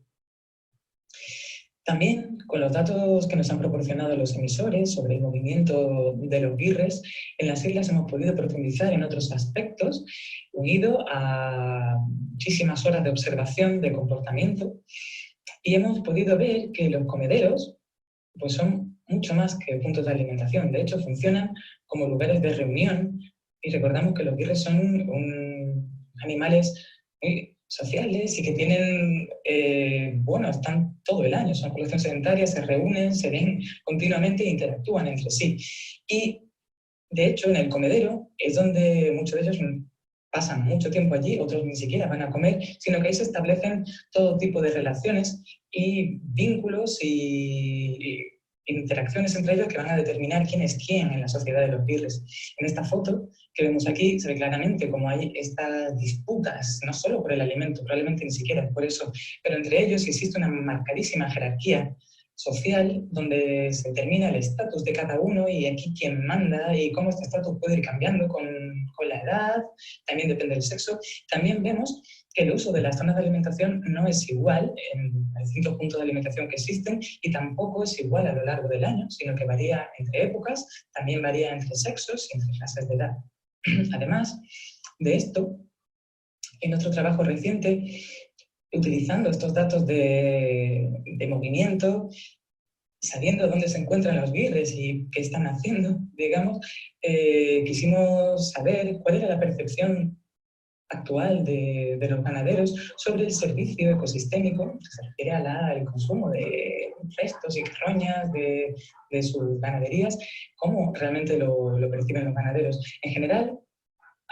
También, con los datos que nos han proporcionado los emisores sobre el movimiento de los guirres, en las islas hemos podido profundizar en otros aspectos, unido a muchísimas horas de observación de comportamiento, y hemos podido ver que los comederos pues son mucho más que puntos de alimentación. De hecho, funcionan como lugares de reunión, y recordamos que los guirres son animales muy sociales y que tienen, están todo el año, son población sedentaria, se reúnen, se ven continuamente e interactúan entre sí. Y, de hecho, en el comedero es donde muchos de ellos pasan mucho tiempo allí, otros ni siquiera van a comer, sino que ahí se establecen todo tipo de relaciones y vínculos y interacciones entre ellos que van a determinar quién es quién en la sociedad de los guirres. En esta foto que vemos aquí se ve claramente cómo hay estas disputas, no solo por el alimento, probablemente ni siquiera por eso, pero entre ellos existe una marcadísima jerarquía social donde se determina el estatus de cada uno y aquí quién manda y cómo este estatus puede ir cambiando con la edad, también depende del sexo. También vemos que el uso de las zonas de alimentación no es igual en los distintos puntos de alimentación que existen y tampoco es igual a lo largo del año, sino que varía entre épocas, también varía entre sexos y entre clases de edad. Además de esto, en otro trabajo reciente, utilizando estos datos de movimiento, sabiendo dónde se encuentran los guirres y qué están haciendo, digamos, quisimos saber cuál era la percepción actual de los ganaderos sobre el servicio ecosistémico que se refiere al consumo de restos y carroñas de sus ganaderías, cómo realmente lo perciben los ganaderos. En general,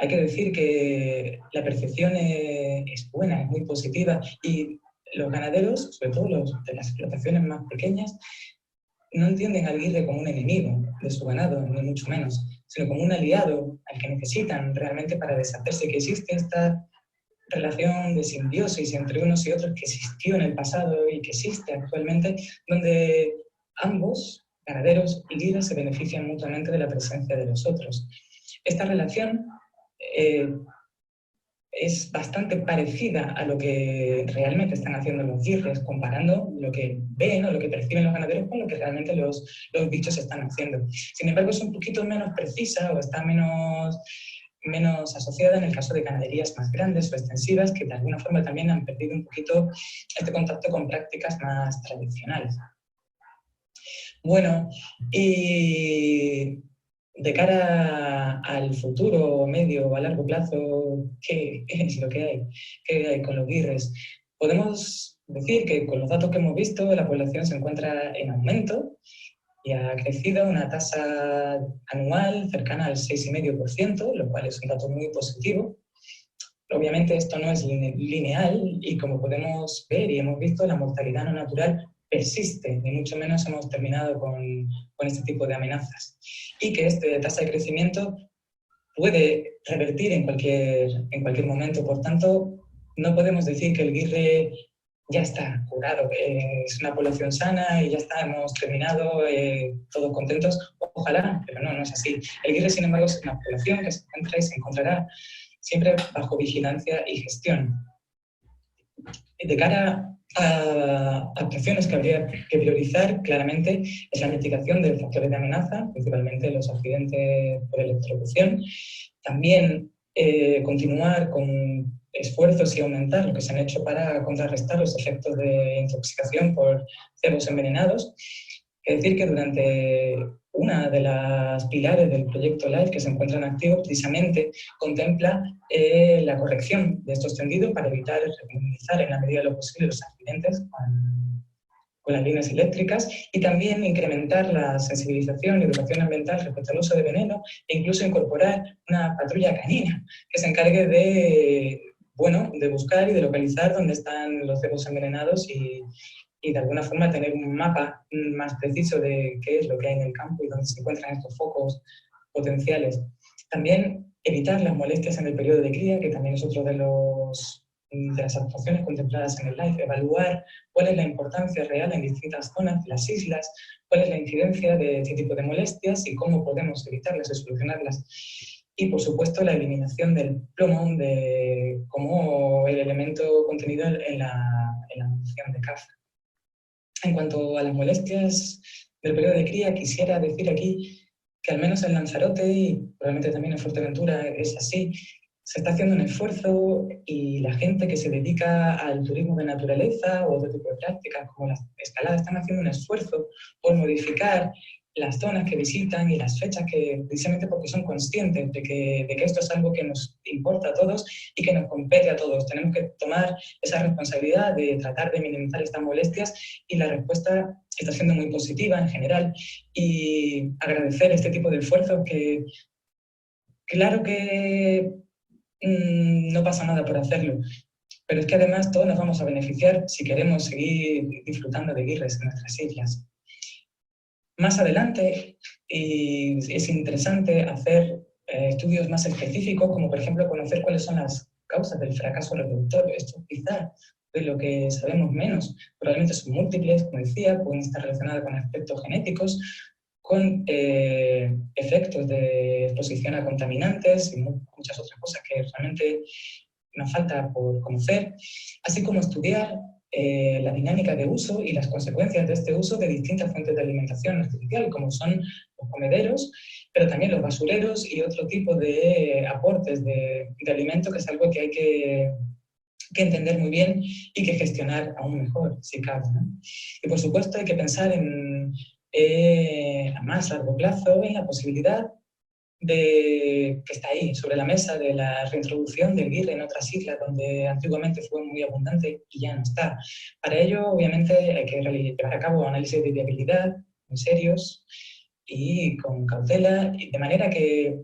Hay que decir que la percepción es buena, es muy positiva, y los ganaderos, sobre todo los de las explotaciones más pequeñas, no entienden al guirre como un enemigo de su ganado, ni mucho menos, sino como un aliado al que necesitan realmente para deshacerse, que existe esta relación de simbiosis entre unos y otros que existió en el pasado y que existe actualmente, donde ambos, ganaderos y guirres, se benefician mutuamente de la presencia de los otros. Esta relación es bastante parecida a lo que realmente están haciendo los guirres, comparando lo que ven o lo que perciben los ganaderos con lo que realmente los bichos están haciendo. Sin embargo, es un poquito menos precisa o está menos asociada en el caso de ganaderías más grandes o extensivas, que de alguna forma también han perdido un poquito este contacto con prácticas más tradicionales. Bueno, y de cara al futuro, medio o a largo plazo, ¿qué es lo que hay? ¿Qué hay con los guirres? Podemos decir que con los datos que hemos visto, la población se encuentra en aumento y ha crecido a una tasa anual cercana al 6,5%, lo cual es un dato muy positivo. Obviamente esto no es lineal y, como podemos ver y hemos visto, la mortalidad no natural persiste, ni mucho menos hemos terminado con este tipo de amenazas. Y que esta tasa de crecimiento puede revertir en cualquier momento. Por tanto, no podemos decir que el guirre ya está curado, es una población sana y ya está, hemos terminado, todos contentos. Ojalá, pero no es así. El guirre, sin embargo, es una población que se encuentra y se encontrará siempre bajo vigilancia y gestión. De cara a actuaciones que habría que priorizar, claramente, es la mitigación de factores de amenaza, principalmente los accidentes por electrocución. También continuar con esfuerzos y aumentar lo que se han hecho para contrarrestar los efectos de intoxicación por cebos envenenados. Es decir, que durante una de las pilares del proyecto LIFE que se encuentra en activo, precisamente contempla la corrección de estos tendidos para evitar minimizar en la medida de lo posible los accidentes con las líneas eléctricas, y también incrementar la sensibilización y educación ambiental respecto al uso de veneno, e incluso incorporar una patrulla canina que se encargue de buscar y de localizar dónde están los cebos envenenados y de alguna forma tener un mapa más preciso de qué es lo que hay en el campo y dónde se encuentran estos focos potenciales. También evitar las molestias en el periodo de cría, que también es otro de las actuaciones contempladas en el LIFE. Evaluar cuál es la importancia real en distintas zonas de las islas, cuál es la incidencia de este tipo de molestias y cómo podemos evitarlas y solucionarlas. Y, por supuesto, la eliminación del plomo como el elemento contenido en la munición de caza. En cuanto a las molestias del periodo de cría, quisiera decir aquí que al menos en Lanzarote y probablemente también en Fuerteventura es así. Se está haciendo un esfuerzo y la gente que se dedica al turismo de naturaleza o otro tipo de prácticas como la escalada están haciendo un esfuerzo por modificar las zonas que visitan y las fechas, precisamente porque son conscientes de que esto es algo que nos importa a todos y que nos compete a todos. Tenemos que tomar esa responsabilidad de tratar de minimizar estas molestias, y la respuesta está siendo muy positiva en general, y agradecer este tipo de esfuerzos que, claro que no pasa nada por hacerlo, pero es que además todos nos vamos a beneficiar si queremos seguir disfrutando de guirres en nuestras islas. Más adelante es interesante hacer estudios más específicos, como por ejemplo conocer cuáles son las causas del fracaso reproductor. Esto quizá de lo que sabemos menos. Probablemente son múltiples, como decía, pueden estar relacionadas con aspectos genéticos, con efectos de exposición a contaminantes y muchas otras cosas que realmente nos falta por conocer, así como estudiar la dinámica de uso y las consecuencias de este uso de distintas fuentes de alimentación artificial, como son los comederos, pero también los basureros y otro tipo de aportes de alimento, que es algo que hay que entender muy bien y que gestionar aún mejor, si cabe, ¿no? Y por supuesto hay que pensar a más largo plazo en la posibilidad que está ahí, sobre la mesa, de la reintroducción del guirre en otras islas donde antiguamente fue muy abundante y ya no está. Para ello, obviamente, hay que llevar a cabo análisis de viabilidad muy serios y con cautela, y de manera que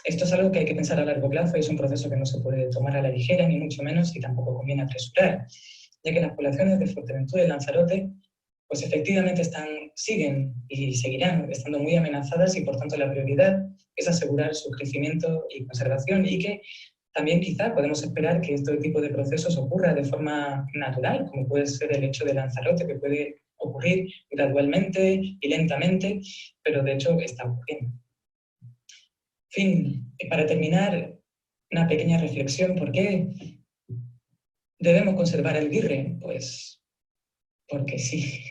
esto es algo que hay que pensar a largo plazo y es un proceso que no se puede tomar a la ligera, ni mucho menos, y tampoco conviene apresurar, ya que las poblaciones de Fuerteventura y Lanzarote pues efectivamente siguen y seguirán estando muy amenazadas y por tanto la prioridad es asegurar su crecimiento y conservación y que también quizá podemos esperar que este tipo de procesos ocurra de forma natural, como puede ser el hecho de Lanzarote, que puede ocurrir gradualmente y lentamente, pero de hecho está ocurriendo. En fin, para terminar, una pequeña reflexión. ¿Por qué debemos conservar el guirre? Pues porque sí.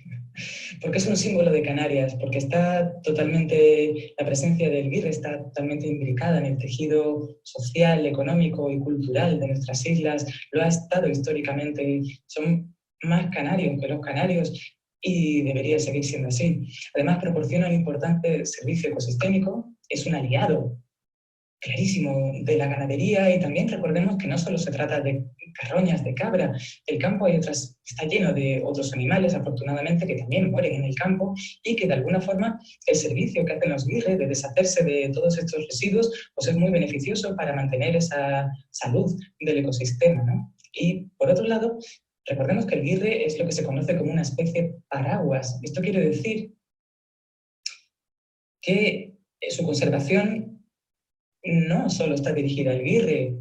Porque es un símbolo de Canarias, porque la presencia del guirre está totalmente imbricada en el tejido social, económico y cultural de nuestras islas, lo ha estado históricamente, son más canarios que los canarios y debería seguir siendo así. Además, proporciona un importante servicio ecosistémico, es un aliado clarísimo de la ganadería y también recordemos que no solo se trata de carroñas de cabra, el campo está lleno de otros animales, afortunadamente, que también mueren en el campo y que de alguna forma el servicio que hacen los guirres de deshacerse de todos estos residuos pues es muy beneficioso para mantener esa salud del ecosistema, ¿no? Y por otro lado, recordemos que el guirre es lo que se conoce como una especie paraguas. Esto quiere decir que su conservación no solo está dirigida al guirre,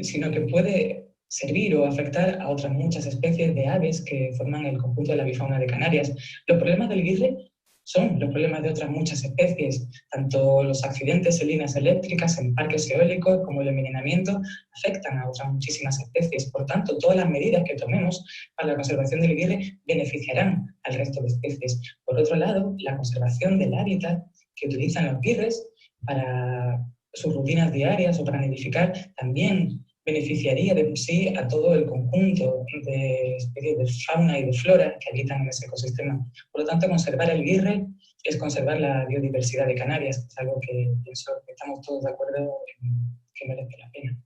sino que puede servir o afectar a otras muchas especies de aves que forman el conjunto de la bifauna de Canarias. Los problemas del guirre son los problemas de otras muchas especies, tanto los accidentes en líneas eléctricas, en parques eólicos, como el envenenamiento, afectan a otras muchísimas especies. Por tanto, todas las medidas que tomemos para la conservación del guirre beneficiarán al resto de especies. Por otro lado, la conservación del hábitat que utilizan los guirres para sus rutinas diarias o para nidificar, también beneficiaría de por sí a todo el conjunto de especies de fauna y de flora que habitan en ese ecosistema. Por lo tanto, conservar el guirre es conservar la biodiversidad de Canarias, es algo que pienso que estamos todos de acuerdo en que merece la pena.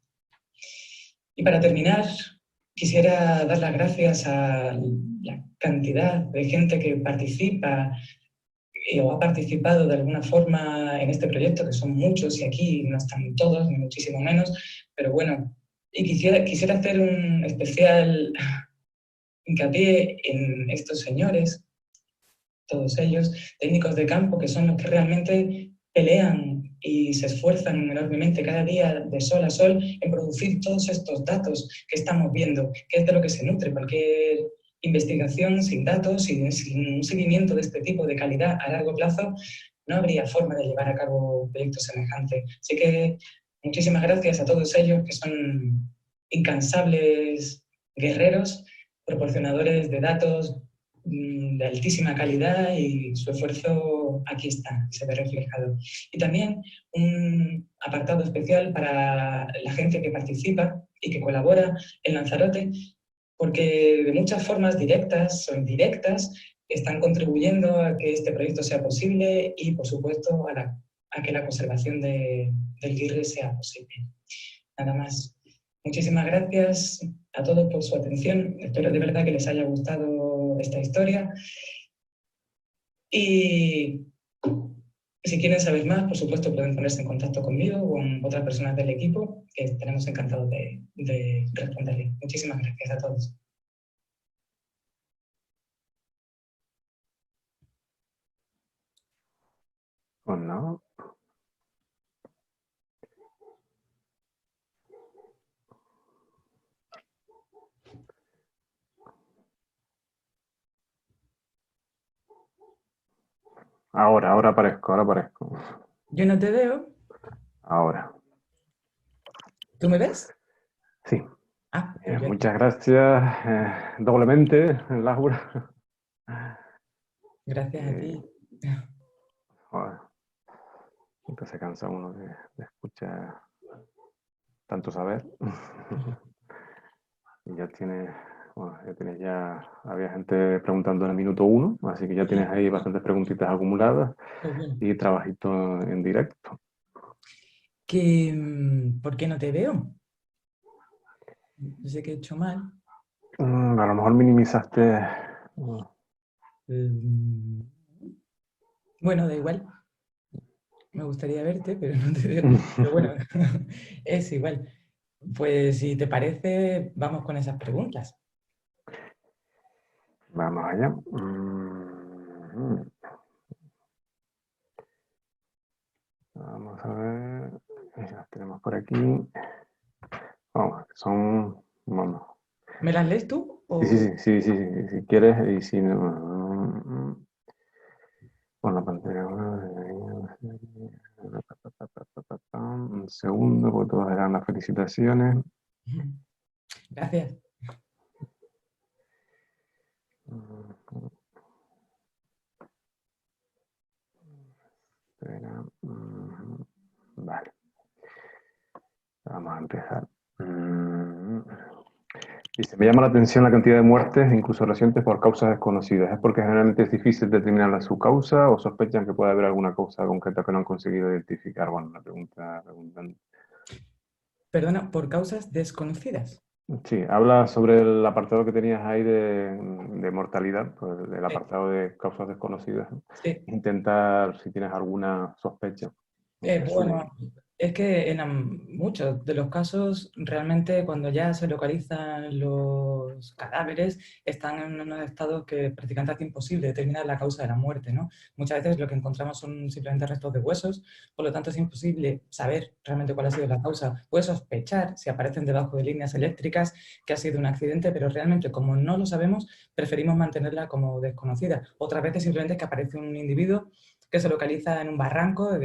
Y para terminar, quisiera dar las gracias a la cantidad de gente que participa o ha participado de alguna forma en este proyecto, que son muchos y aquí no están todos, ni muchísimo menos, pero bueno, y quisiera hacer un especial hincapié en estos señores, todos ellos, técnicos de campo, que son los que realmente pelean y se esfuerzan enormemente cada día de sol a sol en producir todos estos datos que estamos viendo, que es de lo que se nutre cualquier investigación sin datos y sin un seguimiento de este tipo de calidad a largo plazo, no habría forma de llevar a cabo un proyecto semejante. Así que muchísimas gracias a todos ellos que son incansables guerreros, proporcionadores de datos de altísima calidad y su esfuerzo aquí está, se ve reflejado. Y también un apartado especial para la gente que participa y que colabora en Lanzarote, porque de muchas formas directas o indirectas están contribuyendo a que este proyecto sea posible y, por supuesto, a que la conservación del guirre sea posible. Nada más. Muchísimas gracias a todos por su atención. Espero de verdad que les haya gustado esta historia. Y si quieren saber más, por supuesto, pueden ponerse en contacto conmigo o con otras personas del equipo, que estaremos encantados de responderles. Muchísimas gracias a todos. Pues no. Ahora aparezco. Yo no te veo. Ahora. ¿Tú me ves? Sí. Muchas gracias doblemente, Laura. Gracias a ti. Joder. Siempre se cansa uno de escuchar tanto saber. Y ya tienes, había gente preguntando en el minuto 1, así que ya tienes ahí bastantes preguntitas acumuladas y trabajito en directo. ¿Por qué no te veo? Yo sé que he hecho mal. A lo mejor minimizaste. Bueno, da igual. Me gustaría verte, pero no te veo. Pero bueno, es igual. Pues si te parece, vamos con esas preguntas. Vamos allá. Vamos a ver. Las tenemos por aquí. Vamos, son... Vamos. ¿Me las lees tú? O... Sí, si quieres y si no... Con la pantalla. Un segundo, porque todas eran las felicitaciones. Gracias. Espera. Vale. Vamos a empezar. Dice, me llama la atención la cantidad de muertes, incluso recientes, por causas desconocidas. ¿Es porque generalmente es difícil determinar su causa o sospechan que puede haber alguna causa concreta que no han conseguido identificar? Bueno, la pregunta... Perdona, por causas desconocidas. Sí, habla sobre el apartado que tenías ahí de mortalidad, pues, el apartado de causas desconocidas. Sí. Intentar, si tienes alguna sospecha. Bueno, es que en muchos de los casos, realmente cuando ya se localizan los cadáveres, están en unos estados que prácticamente hace imposible determinar la causa de la muerte, ¿no? Muchas veces lo que encontramos son simplemente restos de huesos, por lo tanto es imposible saber realmente cuál ha sido la causa. Puedes sospechar, si aparecen debajo de líneas eléctricas, que ha sido un accidente, pero realmente como no lo sabemos, preferimos mantenerla como desconocida. Otras veces simplemente es que aparece un individuo que se localiza en un barranco,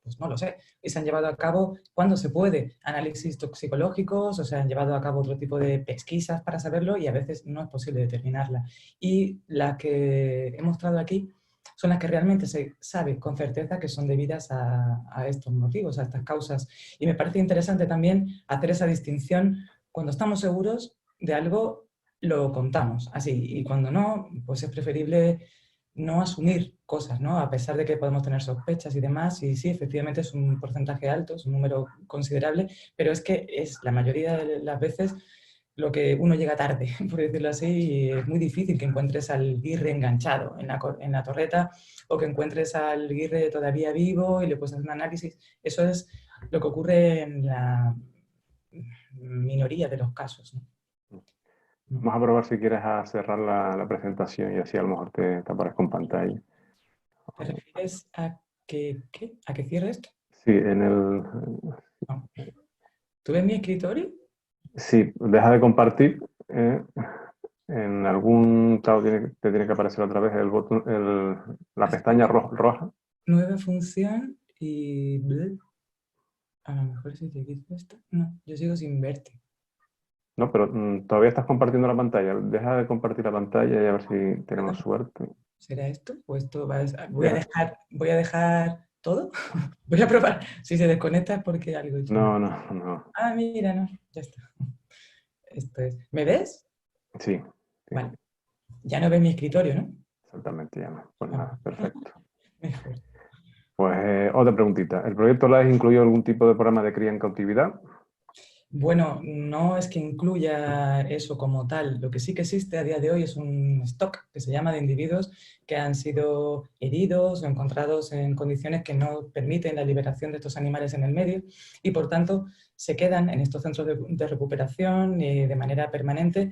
pues no lo sé, y se han llevado a cabo, cuando se puede, análisis toxicológicos, o se han llevado a cabo otro tipo de pesquisas para saberlo y a veces no es posible determinarla. Y las que he mostrado aquí son las que realmente se sabe con certeza que son debidas a estos motivos, a estas causas. Y me parece interesante también hacer esa distinción. Cuando estamos seguros de algo, lo contamos así, y cuando no, pues es preferible no asumir cosas, ¿no? A pesar de que podemos tener sospechas y demás, y sí, efectivamente es un porcentaje alto, es un número considerable, pero es que es la mayoría de las veces lo que uno llega tarde, por decirlo así, y es muy difícil que encuentres al guirre enganchado en la torreta o que encuentres al guirre todavía vivo y le puedes hacer un análisis. Eso es lo que ocurre en la minoría de los casos, ¿no? Vamos a probar si quieres a cerrar la presentación y así a lo mejor te aparezco en pantalla. ¿Te refieres a que cierre esto? Sí, en el... No. ¿Tú ves mi escritorio? Sí, deja de compartir. En algún lado te tiene que aparecer otra vez el botón, la pestaña roja. Nueva función y... A lo mejor si te quito esto... No, yo sigo sin verte. No, pero todavía estás compartiendo la pantalla. Deja de compartir la pantalla y a ver si tenemos suerte. ¿Será esto? ¿O esto va a... voy a dejar todo? Voy a probar. Si se desconecta es porque algo he hecho. No. Ah, mira, no. Ya está. Esto es... ¿Me ves? Sí. Vale. Ya no ves mi escritorio, ¿no? Exactamente, ya no. Pues nada, perfecto. Mejor. Pues otra preguntita. ¿El proyecto LIFE incluyó algún tipo de programa de cría en cautividad? Bueno, no es que incluya eso como tal. Lo que sí que existe a día de hoy es un stock que se llama de individuos que han sido heridos o encontrados en condiciones que no permiten la liberación de estos animales en el medio y por tanto se quedan en estos centros de recuperación de manera permanente,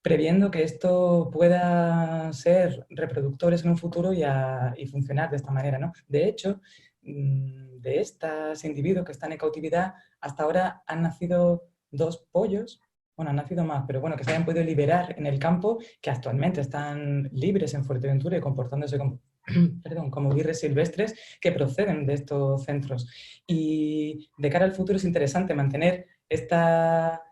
previendo que esto pueda ser reproductores en un futuro y funcionar de esta manera, ¿no? De hecho, de estos individuos que están en cautividad, hasta ahora han nacido 2 pollos, bueno, han nacido más, pero bueno, que se hayan podido liberar en el campo, que actualmente están libres en Fuerteventura y comportándose como, como guirres silvestres que proceden de estos centros. Y de cara al futuro es interesante mantener esta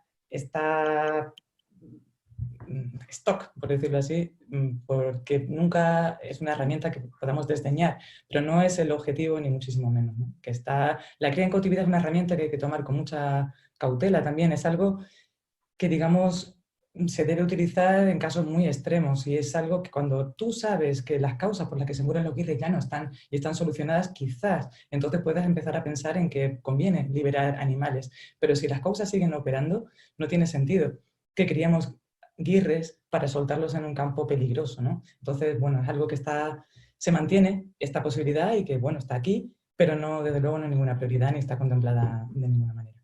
stock, por decirlo así, porque nunca es una herramienta que podamos desdeñar, pero no es el objetivo ni muchísimo menos, ¿no? La cría en cautividad es una herramienta que hay que tomar con mucha cautela también, es algo que, digamos, se debe utilizar en casos muy extremos y es algo que cuando tú sabes que las causas por las que se mueren los guirres ya no están y están solucionadas, quizás entonces puedas empezar a pensar en que conviene liberar animales, pero si las causas siguen operando, no tiene sentido que criemos guirres para soltarlos en un campo peligroso, ¿no? Entonces, bueno, es algo que se mantiene esta posibilidad y que, bueno, está aquí pero no, desde luego no es ninguna prioridad ni está contemplada de ninguna manera.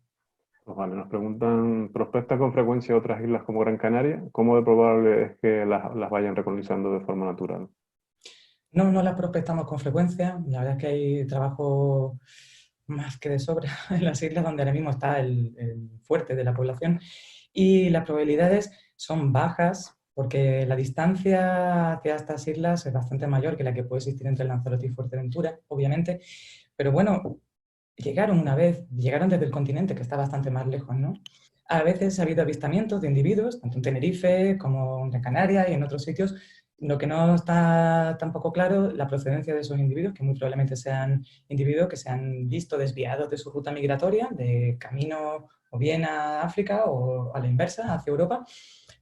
Pues vale, nos preguntan, ¿prospecta con frecuencia otras islas como Gran Canaria? ¿Cómo de probable es que las vayan recolonizando de forma natural? No, no las prospectamos con frecuencia. La verdad es que hay trabajo más que de sobra en las islas donde ahora mismo está el fuerte de la población y las probabilidades son bajas porque la distancia hacia estas islas es bastante mayor que la que puede existir entre Lanzarote y Fuerteventura, obviamente, pero bueno, llegaron una vez, llegaron desde el continente que está bastante más lejos, ¿no? A veces ha habido avistamientos de individuos, tanto en Tenerife como en Gran Canaria y en otros sitios. Lo que no está tampoco claro, la procedencia de esos individuos, que muy probablemente sean individuos que se han visto desviados de su ruta migratoria, de camino o bien a África o a la inversa, hacia Europa.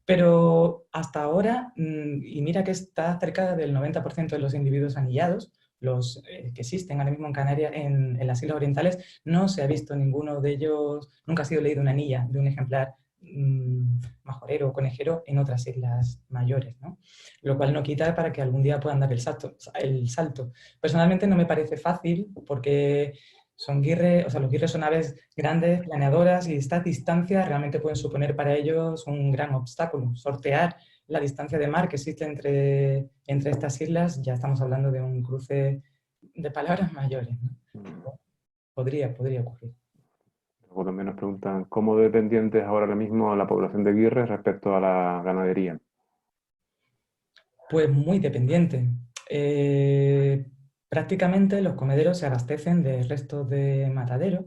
Pero hasta ahora, y mira que está cerca del 90% de los individuos anillados, los que existen ahora mismo en Canarias, en las Islas Orientales, no se ha visto ninguno de ellos, nunca ha sido leído una anilla de un ejemplar majorero o conejero en otras islas mayores, ¿no? Lo cual no quita para que algún día puedan dar el salto. Personalmente no me parece fácil porque son guirres, o sea, los guirres son aves grandes, planeadoras, y estas distancias realmente pueden suponer para ellos un gran obstáculo. Sortear la distancia de mar que existe entre estas islas, ya estamos hablando de un cruce de palabras mayores, ¿no? Podría ocurrir. Luego también nos preguntan, ¿cómo dependiente es ahora mismo la población de guirres respecto a la ganadería? Pues muy dependiente. Prácticamente los comederos se abastecen de restos de matadero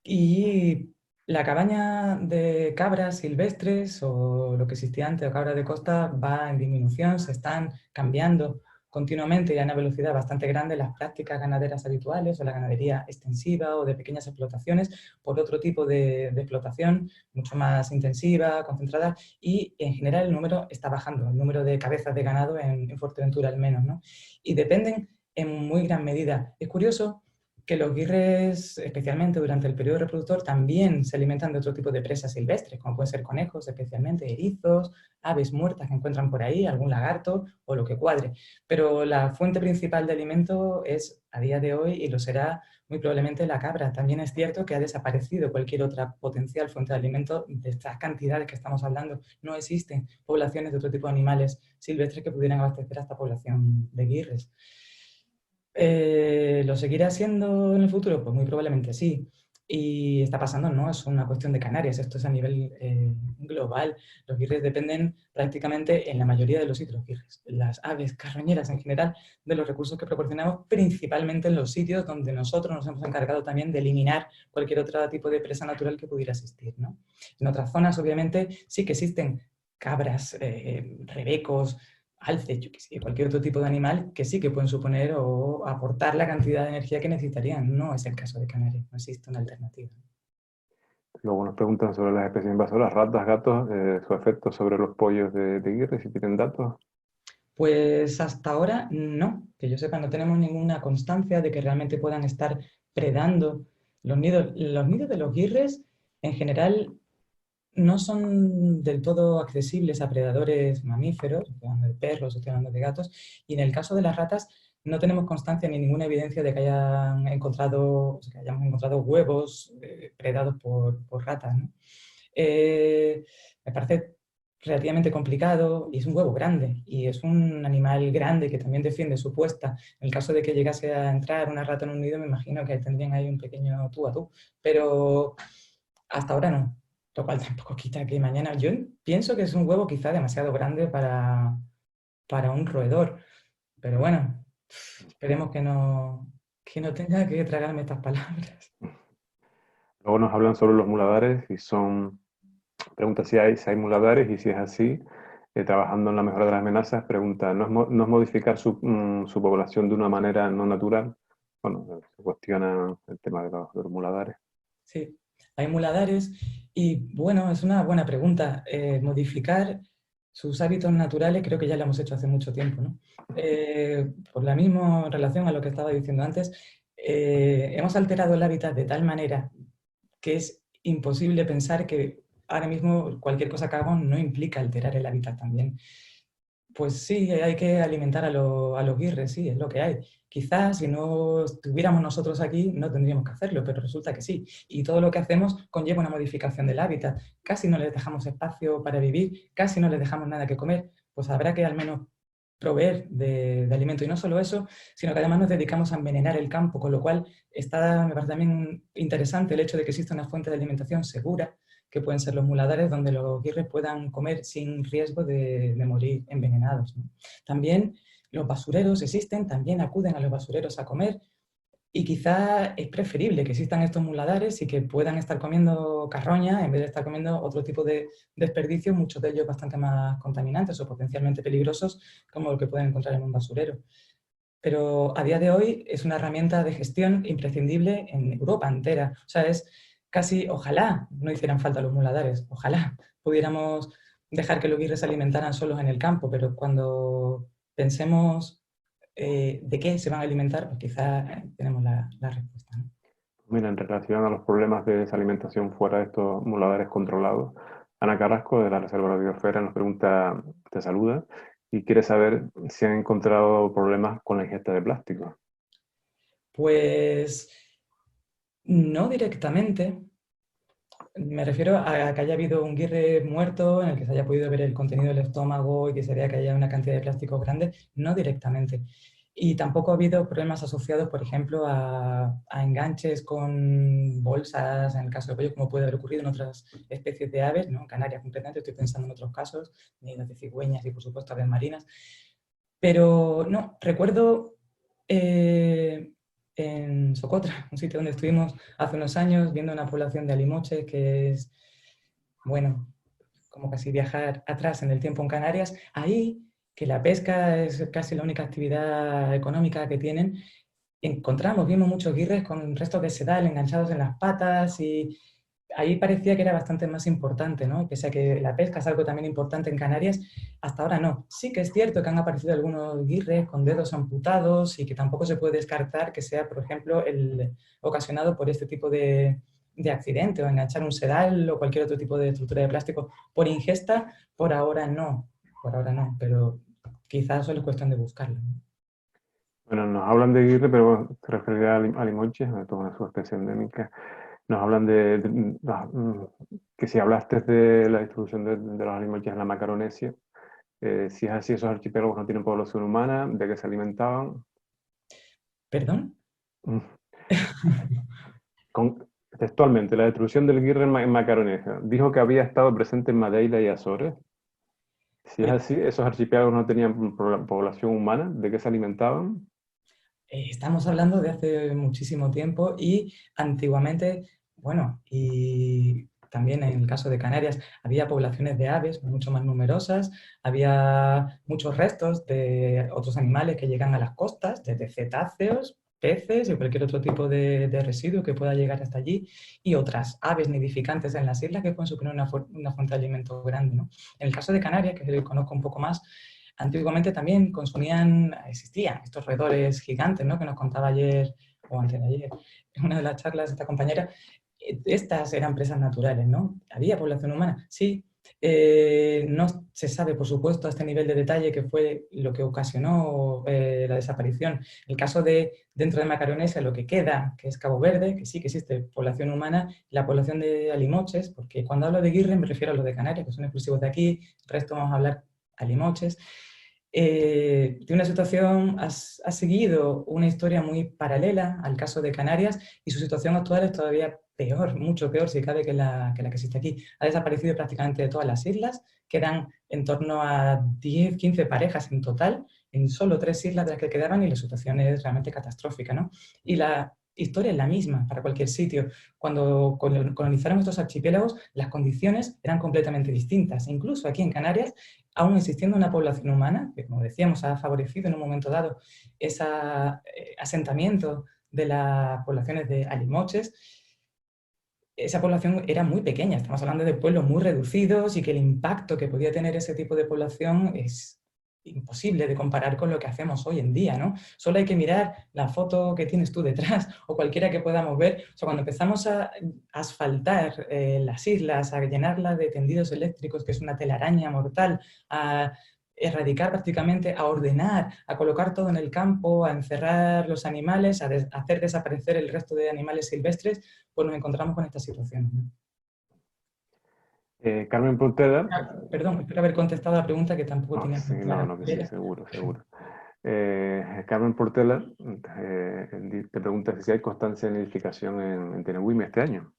y la cabaña de cabras silvestres o lo que existía antes, o cabras de costa, va en disminución, se están cambiando continuamente y a una velocidad bastante grande las prácticas ganaderas habituales o la ganadería extensiva o de pequeñas explotaciones por otro tipo de explotación mucho más intensiva, concentrada, y en general el número está bajando, el número de cabezas de ganado en Fuerteventura al menos, ¿no? Y dependen en muy gran medida. Es curioso que los guirres, especialmente durante el periodo reproductor, también se alimentan de otro tipo de presas silvestres, como pueden ser conejos, especialmente erizos, aves muertas que encuentran por ahí, algún lagarto o lo que cuadre. Pero la fuente principal de alimento es, a día de hoy, y lo será muy probablemente, la cabra. También es cierto que ha desaparecido cualquier otra potencial fuente de alimento de estas cantidades que estamos hablando. No existen poblaciones de otro tipo de animales silvestres que pudieran abastecer a esta población de guirres. ¿Lo seguirá siendo en el futuro? Pues muy probablemente sí. Y está pasando, no es una cuestión de Canarias, esto es a nivel global. Los guirres dependen prácticamente en la mayoría de los sitios, las aves carroñeras en general, de los recursos que proporcionamos, principalmente en los sitios donde nosotros nos hemos encargado también de eliminar cualquier otro tipo de presa natural que pudiera existir, ¿no? En otras zonas, obviamente, sí que existen cabras, rebecos, alces, yo qué sé, cualquier otro tipo de animal que sí que pueden suponer o aportar la cantidad de energía que necesitarían. No es el caso de Canarias, no existe una alternativa. Luego nos preguntan sobre las especies invasoras, ratas, gatos, su efecto sobre los pollos de guirres, si tienen datos. Pues hasta ahora no, que yo sepa, no tenemos ninguna constancia de que realmente puedan estar predando los nidos. Los nidos de los guirres en general no son del todo accesibles a predadores mamíferos, estoy hablando de perros, estoy hablando de gatos, y en el caso de las ratas no tenemos constancia ni ninguna evidencia de que hayamos encontrado huevos predados por ratas, ¿no? Me parece relativamente complicado y es un huevo grande y es un animal grande que también defiende su puesta. En el caso de que llegase a entrar una rata en un nido, me imagino que tendrían ahí un pequeño tú a tú, pero hasta ahora no. Lo cual tampoco quita que mañana... Yo pienso que es un huevo quizá demasiado grande para un roedor. Pero bueno, esperemos que no tenga que tragarme estas palabras. Luego nos hablan sobre los muladares y pregunta si hay muladares y si es así, trabajando en la mejora de las amenazas, pregunta, ¿no es modificar su población de una manera no natural? Bueno, se cuestiona el tema de los muladares. Sí, hay muladares y bueno, es una buena pregunta. Modificar sus hábitos naturales creo que ya lo hemos hecho hace mucho tiempo, ¿no? Por la misma relación a lo que estaba diciendo antes, hemos alterado el hábitat de tal manera que es imposible pensar que ahora mismo cualquier cosa que hagamos no implica alterar el hábitat también. Pues sí, hay que alimentar a los guirres, sí, es lo que hay. Quizás si no estuviéramos nosotros aquí no tendríamos que hacerlo, pero resulta que sí. Y todo lo que hacemos conlleva una modificación del hábitat. Casi no les dejamos espacio para vivir, casi no les dejamos nada que comer. Pues habrá que al menos proveer de alimento. Y no solo eso, sino que además nos dedicamos a envenenar el campo, con lo cual me parece también interesante el hecho de que exista una fuente de alimentación segura, que pueden ser los muladares, donde los guirres puedan comer sin riesgo de morir envenenados, ¿no? También los basureros existen, también acuden a los basureros a comer, y quizá es preferible que existan estos muladares y que puedan estar comiendo carroña en vez de estar comiendo otro tipo de desperdicios, muchos de ellos bastante más contaminantes o potencialmente peligrosos, como lo que pueden encontrar en un basurero. Pero a día de hoy es una herramienta de gestión imprescindible en Europa entera. O sea, es casi, ojalá no hicieran falta los muladares, ojalá pudiéramos dejar que los guirres se alimentaran solos en el campo, pero cuando pensemos de qué se van a alimentar, pues quizá tenemos la respuesta, ¿no? Mira, en relación a los problemas de desalimentación fuera de estos muladares controlados, Ana Carrasco, de la Reserva de la Biosfera, nos pregunta, te saluda, y quiere saber si han encontrado problemas con la ingesta de plástico. Pues no directamente. Me refiero a que haya habido un guirre muerto en el que se haya podido ver el contenido del estómago y que se vea que haya una cantidad de plásticos grande, no directamente. Y tampoco ha habido problemas asociados, por ejemplo, a enganches con bolsas, en el caso de pollo, como puede haber ocurrido en otras especies de aves, ¿no? En Canarias concretamente, estoy pensando en otros casos, de cigüeñas y por supuesto aves marinas. Pero no, recuerdo en Socotra, un sitio donde estuvimos hace unos años viendo una población de alimoches que es, bueno, como casi viajar atrás en el tiempo en Canarias. Ahí, que la pesca es casi la única actividad económica que tienen, vimos muchos guirres con restos de sedal enganchados en las patas y ahí parecía que era bastante más importante, ¿no? Pese a que la pesca es algo también importante en Canarias, hasta ahora no. Sí que es cierto que han aparecido algunos guirres con dedos amputados y que tampoco se puede descartar que sea, por ejemplo, ocasionado por este tipo de accidente o enganchar un sedal o cualquier otro tipo de estructura de plástico por ingesta. Por ahora no, pero quizás solo es cuestión de buscarlo, ¿no? Bueno, nos hablan de guirre, pero bueno, se referirá a limoches, sobre todo en su especie endémica. Nos hablan que si hablaste de la distribución de los alimoches en la Macaronesia, si es así, esos archipiélagos no tienen población humana, ¿de qué se alimentaban? ¿Perdón? Textualmente, la distribución del guirre en Macaronesia. Dijo que había estado presente en Madeira y Azores. Si es así, esos archipiélagos no tenían población humana, ¿de qué se alimentaban? Estamos hablando de hace muchísimo tiempo y antiguamente, bueno, y también en el caso de Canarias, había poblaciones de aves mucho más numerosas, había muchos restos de otros animales que llegan a las costas, desde cetáceos, peces y cualquier otro tipo de residuo que pueda llegar hasta allí, y otras aves nidificantes en las islas que pueden suponer una fuente de alimento grande, ¿no? En el caso de Canarias, que es el que conozco un poco más, antiguamente también existían estos roedores gigantes, ¿no? Que nos contaba ayer o antes de ayer en una de las charlas de esta compañera. Estas eran presas naturales, ¿no? ¿Había población humana? Sí. No se sabe, por supuesto, a este nivel de detalle qué fue lo que ocasionó la desaparición. El caso dentro de Macaronesia, lo que queda, que es Cabo Verde, que sí que existe población humana, la población de alimoches, porque cuando hablo de guirre me refiero a los de Canarias, que son exclusivos de aquí, el resto vamos a hablar alimoches. De una situación, ha seguido una historia muy paralela al caso de Canarias y su situación actual es todavía peor, mucho peor si cabe que la que existe aquí. Ha desaparecido prácticamente de todas las islas, quedan en torno a 10, 15 parejas en total, en solo 3 islas de las que quedaban y la situación es realmente catastrófica, ¿no? Y la historia es la misma para cualquier sitio. Cuando colonizaron estos archipiélagos, las condiciones eran completamente distintas. Incluso aquí en Canarias, aún existiendo una población humana, que como decíamos ha favorecido en un momento dado ese asentamiento de las poblaciones de alimoches, esa población era muy pequeña. Estamos hablando de pueblos muy reducidos y que el impacto que podía tener ese tipo de población es imposible de comparar con lo que hacemos hoy en día, ¿no? Solo hay que mirar la foto que tienes tú detrás o cualquiera que podamos ver. O sea, cuando empezamos a asfaltar las islas, a llenarlas de tendidos eléctricos, que es una telaraña mortal, a erradicar prácticamente, a ordenar, a colocar todo en el campo, a encerrar los animales, a hacer desaparecer el resto de animales silvestres, pues nos encontramos con esta situación, ¿no? Carmen Portela. Perdón, espero haber contestado la pregunta que tampoco tenía Sí, muy clara. no, que sí, seguro. Carmen Portela te pregunta si hay constancia de nidificación en Tenerife este año.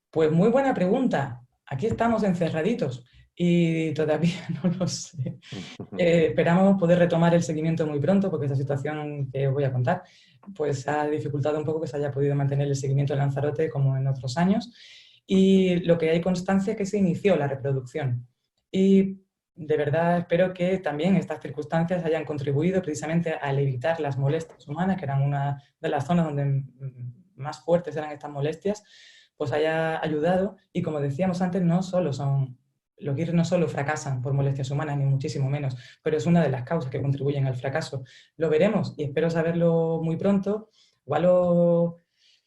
Pues muy buena pregunta. Aquí estamos encerraditos y todavía no lo sé. Esperamos poder retomar el seguimiento muy pronto, porque esta situación que os voy a contar pues ha dificultado un poco que se haya podido mantener el seguimiento del Lanzarote como en otros años. Y lo que hay constancia es que se inició la reproducción. Y de verdad espero que también estas circunstancias hayan contribuido precisamente a evitar las molestias humanas, que eran una de las zonas donde más fuertes eran estas molestias, pues haya ayudado. Y como decíamos antes, los guirres no solo fracasan por molestias humanas, ni muchísimo menos, pero es una de las causas que contribuyen al fracaso. Lo veremos y espero saberlo muy pronto. Igual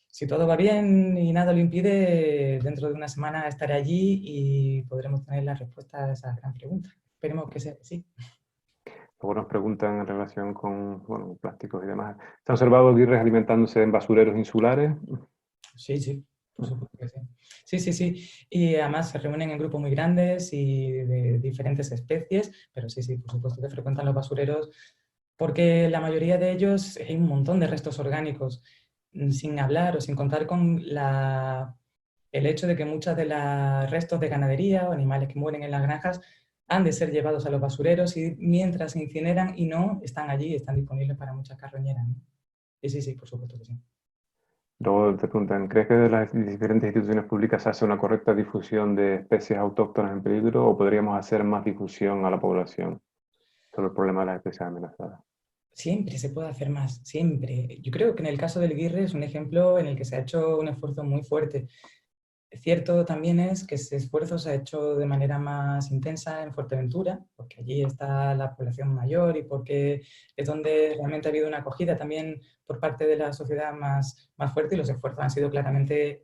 si todo va bien y nada lo impide, dentro de una semana estaré allí y podremos tener la respuesta a esa gran pregunta. Esperemos que sea así. Luego nos preguntan en relación con plásticos y demás. ¿Se han observado guirres alimentándose en basureros insulares? Sí, por supuesto que sí. Sí. Y además se reúnen en grupos muy grandes y de diferentes especies, pero sí, por supuesto que frecuentan los basureros, porque la mayoría de ellos hay un montón de restos orgánicos, sin hablar o sin contar con el hecho de que muchos de los restos de ganadería o animales que mueren en las granjas han de ser llevados a los basureros y mientras se incineran y no están allí, están disponibles para muchas carroñeras, ¿no? Sí, por supuesto que sí. Luego te preguntan, ¿crees que de las diferentes instituciones públicas se hace una correcta difusión de especies autóctonas en peligro o podríamos hacer más difusión a la población sobre el problema de las especies amenazadas? Siempre se puede hacer más, siempre. Yo creo que en el caso del guirre es un ejemplo en el que se ha hecho un esfuerzo muy fuerte. Cierto también es que ese esfuerzo se ha hecho de manera más intensa en Fuerteventura, porque allí está la población mayor y porque es donde realmente ha habido una acogida también por parte de la sociedad más fuerte, y los esfuerzos han sido claramente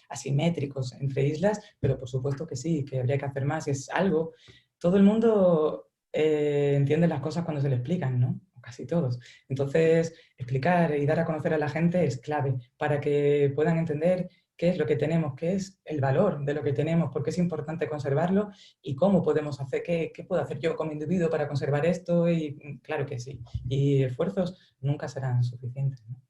asimétricos entre islas, pero por supuesto que sí, que habría que hacer más. Es algo, todo el mundo entiende las cosas cuando se le explican, ¿no? Casi todos. Entonces, explicar y dar a conocer a la gente es clave para que puedan entender qué es lo que tenemos, qué es el valor de lo que tenemos, por qué es importante conservarlo y cómo podemos hacer, qué puedo hacer yo como individuo para conservar esto. Y claro que sí. Y esfuerzos nunca serán suficientes, ¿no?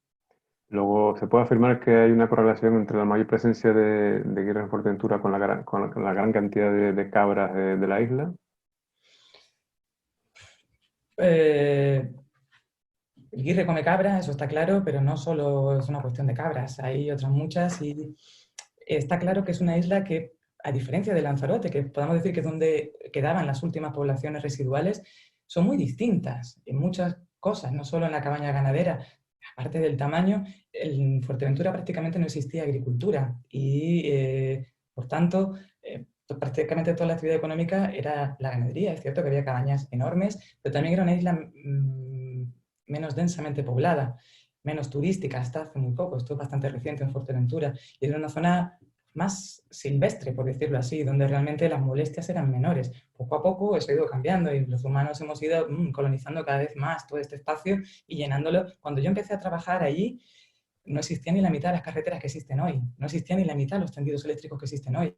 Luego, ¿se puede afirmar que hay una correlación entre la mayor presencia de guirres en Fuerteventura con la gran cantidad de cabras de la isla? El guirre come cabra, eso está claro, pero no solo es una cuestión de cabras, hay otras muchas y está claro que es una isla que, a diferencia de Lanzarote, que podemos decir que es donde quedaban las últimas poblaciones residuales, son muy distintas en muchas cosas, no solo en la cabaña ganadera. Aparte del tamaño, en Fuerteventura prácticamente no existía agricultura y, por tanto, prácticamente toda la actividad económica era la ganadería. Es cierto que había cabañas enormes, pero también era una isla menos densamente poblada, menos turística, hasta hace muy poco. Esto es bastante reciente en Fuerteventura. Y era una zona más silvestre, por decirlo así, donde realmente las molestias eran menores. Poco a poco eso ha ido cambiando y los humanos hemos ido colonizando cada vez más todo este espacio y llenándolo. Cuando yo empecé a trabajar allí, no existía ni la mitad de las carreteras que existen hoy, no existía ni la mitad de los tendidos eléctricos que existen hoy.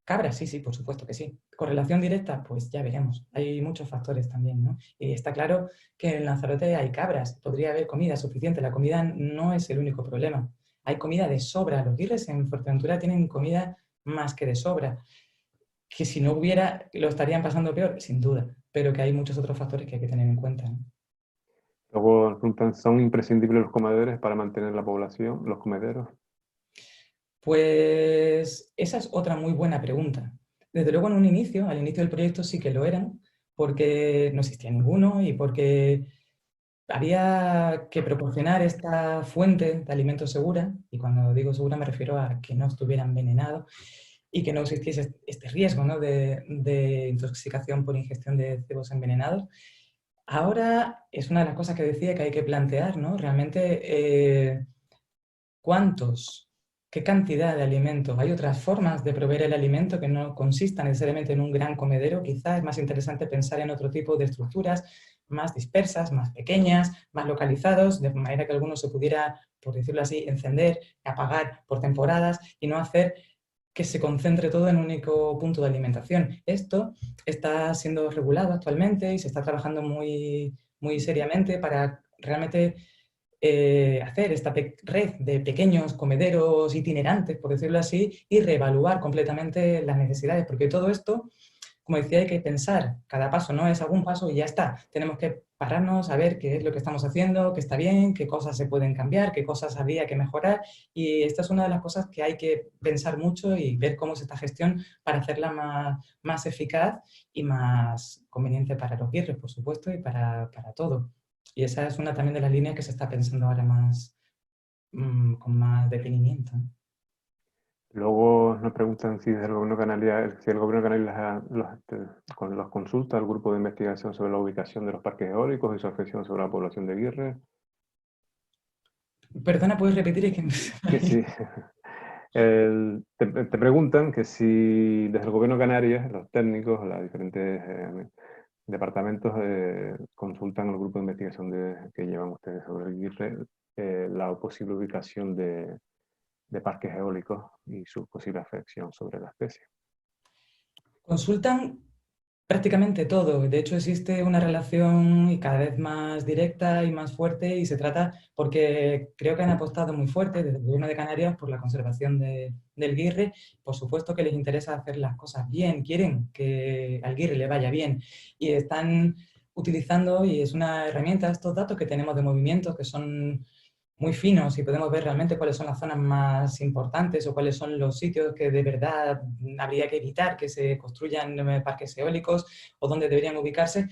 Cabras, sí, por supuesto que sí. ¿Correlación directa? Pues ya veremos. Hay muchos factores también, ¿no? Y está claro que en Lanzarote hay cabras, podría haber comida suficiente. La comida no es el único problema. Hay comida de sobra. Los guirres en Fuerteventura tienen comida más que de sobra. Que si no hubiera, lo estarían pasando peor, sin duda. Pero que hay muchos otros factores que hay que tener en cuenta, ¿no? Luego preguntan, ¿son imprescindibles los comederos para mantener la población, los comederos? Pues esa es otra muy buena pregunta. Desde luego al inicio del proyecto sí que lo eran, porque no existía ninguno y porque había que proporcionar esta fuente de alimento segura, y cuando digo segura me refiero a que no estuviera envenenado y que no existiese este riesgo, ¿no?, de intoxicación por ingestión de cebos envenenados. Ahora es una de las cosas que decía que hay que plantear, ¿no? Realmente, ¿cuántos qué cantidad de alimentos. Hay otras formas de proveer el alimento que no consistan necesariamente en un gran comedero. Quizás es más interesante pensar en otro tipo de estructuras más dispersas, más pequeñas, más localizados, de manera que alguno se pudiera, por decirlo así, encender, apagar por temporadas y no hacer que se concentre todo en un único punto de alimentación. Esto está siendo regulado actualmente y se está trabajando muy, muy seriamente para realmente hacer esta red de pequeños comederos itinerantes, por decirlo así, y reevaluar completamente las necesidades, porque todo esto, como decía, hay que pensar, cada paso no es algún paso y ya está. Tenemos que pararnos a ver qué es lo que estamos haciendo, qué está bien, qué cosas se pueden cambiar, qué cosas habría que mejorar, y esta es una de las cosas que hay que pensar mucho y ver cómo es esta gestión para hacerla más eficaz y más conveniente para los guirres, por supuesto, y para todo. Y esa es una también de las líneas que se está pensando ahora más, con más detenimiento. Luego nos preguntan si, desde el gobierno canario, si el gobierno canario los consulta al grupo de investigación sobre la ubicación de los parques eólicos y su afección sobre la población de Guirre. Perdona, ¿puedes repetir? Es que... Que sí. Te preguntan que si desde el gobierno canario, los técnicos, los diferentes departamentos consultan al grupo de investigación que llevan ustedes sobre el Guirre la posible ubicación de parques eólicos y su posible afección sobre la especie. Consultan prácticamente todo. De hecho, existe una relación y cada vez más directa y más fuerte, y se trata, porque creo que han apostado muy fuerte desde el Gobierno de Canarias por la conservación del Guirre. Por supuesto que les interesa hacer las cosas bien, quieren que al Guirre le vaya bien, y están utilizando, y es una herramienta, estos datos que tenemos de movimientos que son muy finos y podemos ver realmente cuáles son las zonas más importantes o cuáles son los sitios que de verdad habría que evitar que se construyan parques eólicos o dónde deberían ubicarse.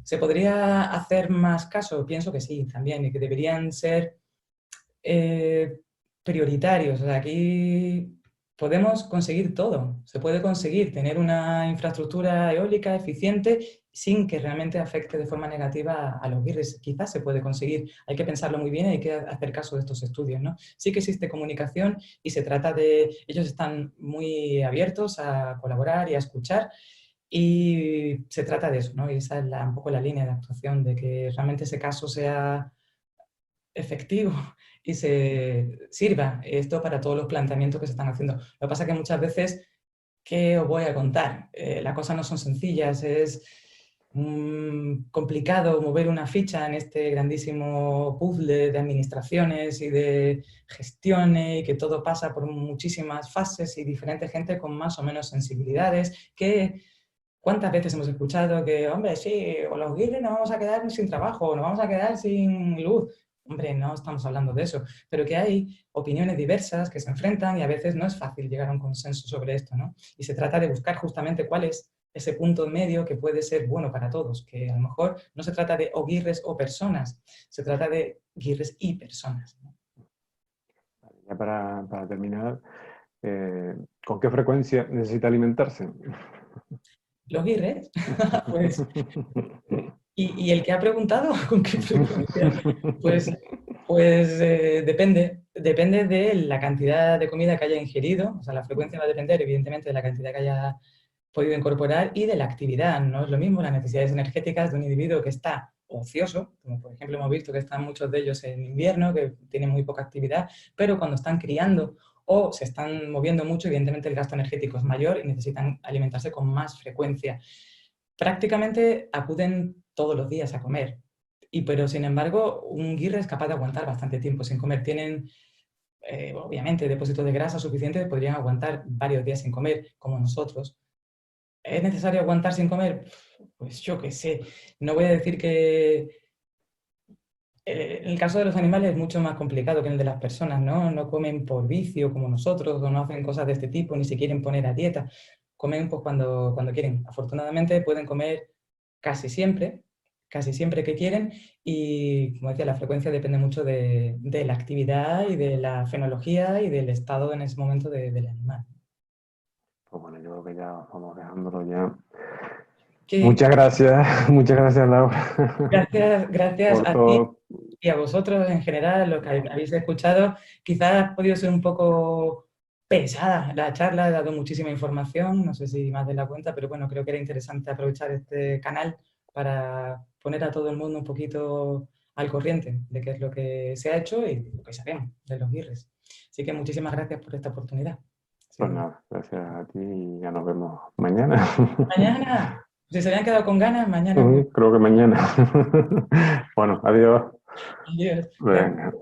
¿Se podría hacer más caso? Pienso que sí, también, y que deberían ser prioritarios. O sea, aquí podemos conseguir todo. Se puede conseguir tener una infraestructura eólica eficiente sin que realmente afecte de forma negativa a los guirres. Quizás se puede conseguir. Hay que pensarlo muy bien y hay que hacer caso de estos estudios, ¿no? Sí que existe comunicación y se trata de... Ellos están muy abiertos a colaborar y a escuchar, y se trata de eso, ¿no? Y esa es un poco la línea de actuación, de que realmente ese caso sea efectivo y se sirva esto para todos los planteamientos que se están haciendo. Lo que pasa es que muchas veces, ¿qué os voy a contar? Las cosas no son sencillas, es complicado mover una ficha en este grandísimo puzzle de administraciones y de gestiones, y que todo pasa por muchísimas fases y diferente gente con más o menos sensibilidades. ¿Cuántas veces hemos escuchado que, hombre, sí, o los guirres nos vamos a quedar sin trabajo, o nos vamos a quedar sin luz? Hombre, no estamos hablando de eso, pero que hay opiniones diversas que se enfrentan y a veces no es fácil llegar a un consenso sobre esto, ¿no? Y se trata de buscar justamente cuál es ese punto medio que puede ser bueno para todos, que a lo mejor no se trata de o guirres o personas, se trata de guirres y personas, ¿no? Ya para terminar, ¿con qué frecuencia necesita alimentarse? Los guirres, pues... ¿Y el que ha preguntado con qué frecuencia? Pues depende de la cantidad de comida que haya ingerido. O sea, la frecuencia va a depender, evidentemente, de la cantidad que haya podido incorporar y de la actividad. No es lo mismo las necesidades energéticas de un individuo que está ocioso, como por ejemplo hemos visto que están muchos de ellos en invierno, que tienen muy poca actividad, pero cuando están criando o se están moviendo mucho, evidentemente el gasto energético es mayor y necesitan alimentarse con más frecuencia. Prácticamente acuden todos los días a comer, pero sin embargo un guirre es capaz de aguantar bastante tiempo sin comer. Tienen obviamente depósitos de grasa suficientes, podrían aguantar varios días sin comer, como nosotros. ¿Es necesario aguantar sin comer? Pues yo qué sé. No voy a decir que... En el caso de los animales es mucho más complicado que en el de las personas, ¿no? No comen por vicio como nosotros, o no hacen cosas de este tipo, ni se quieren poner a dieta. Comen pues cuando quieren. Afortunadamente pueden comer casi siempre que quieren, y como decía, la frecuencia depende mucho de la actividad y de la fenología y del estado en ese momento del animal. Pues bueno, yo creo que ya vamos dejándolo ya. Muchas gracias, Laura, Gracias por a ti todo. y a vosotros en general, lo que habéis escuchado. Quizás ha podido ser un poco pesada la charla, he dado muchísima información, no sé si más de la cuenta, pero bueno, creo que era interesante aprovechar este canal para poner a todo el mundo un poquito al corriente de qué es lo que se ha hecho y lo que sabemos de los guirres. Así que muchísimas gracias por esta oportunidad. Pues nada, gracias a ti y ya nos vemos mañana. Mañana, si se habían quedado con ganas, mañana. Creo que mañana. Bueno, adiós. Adiós. Venga.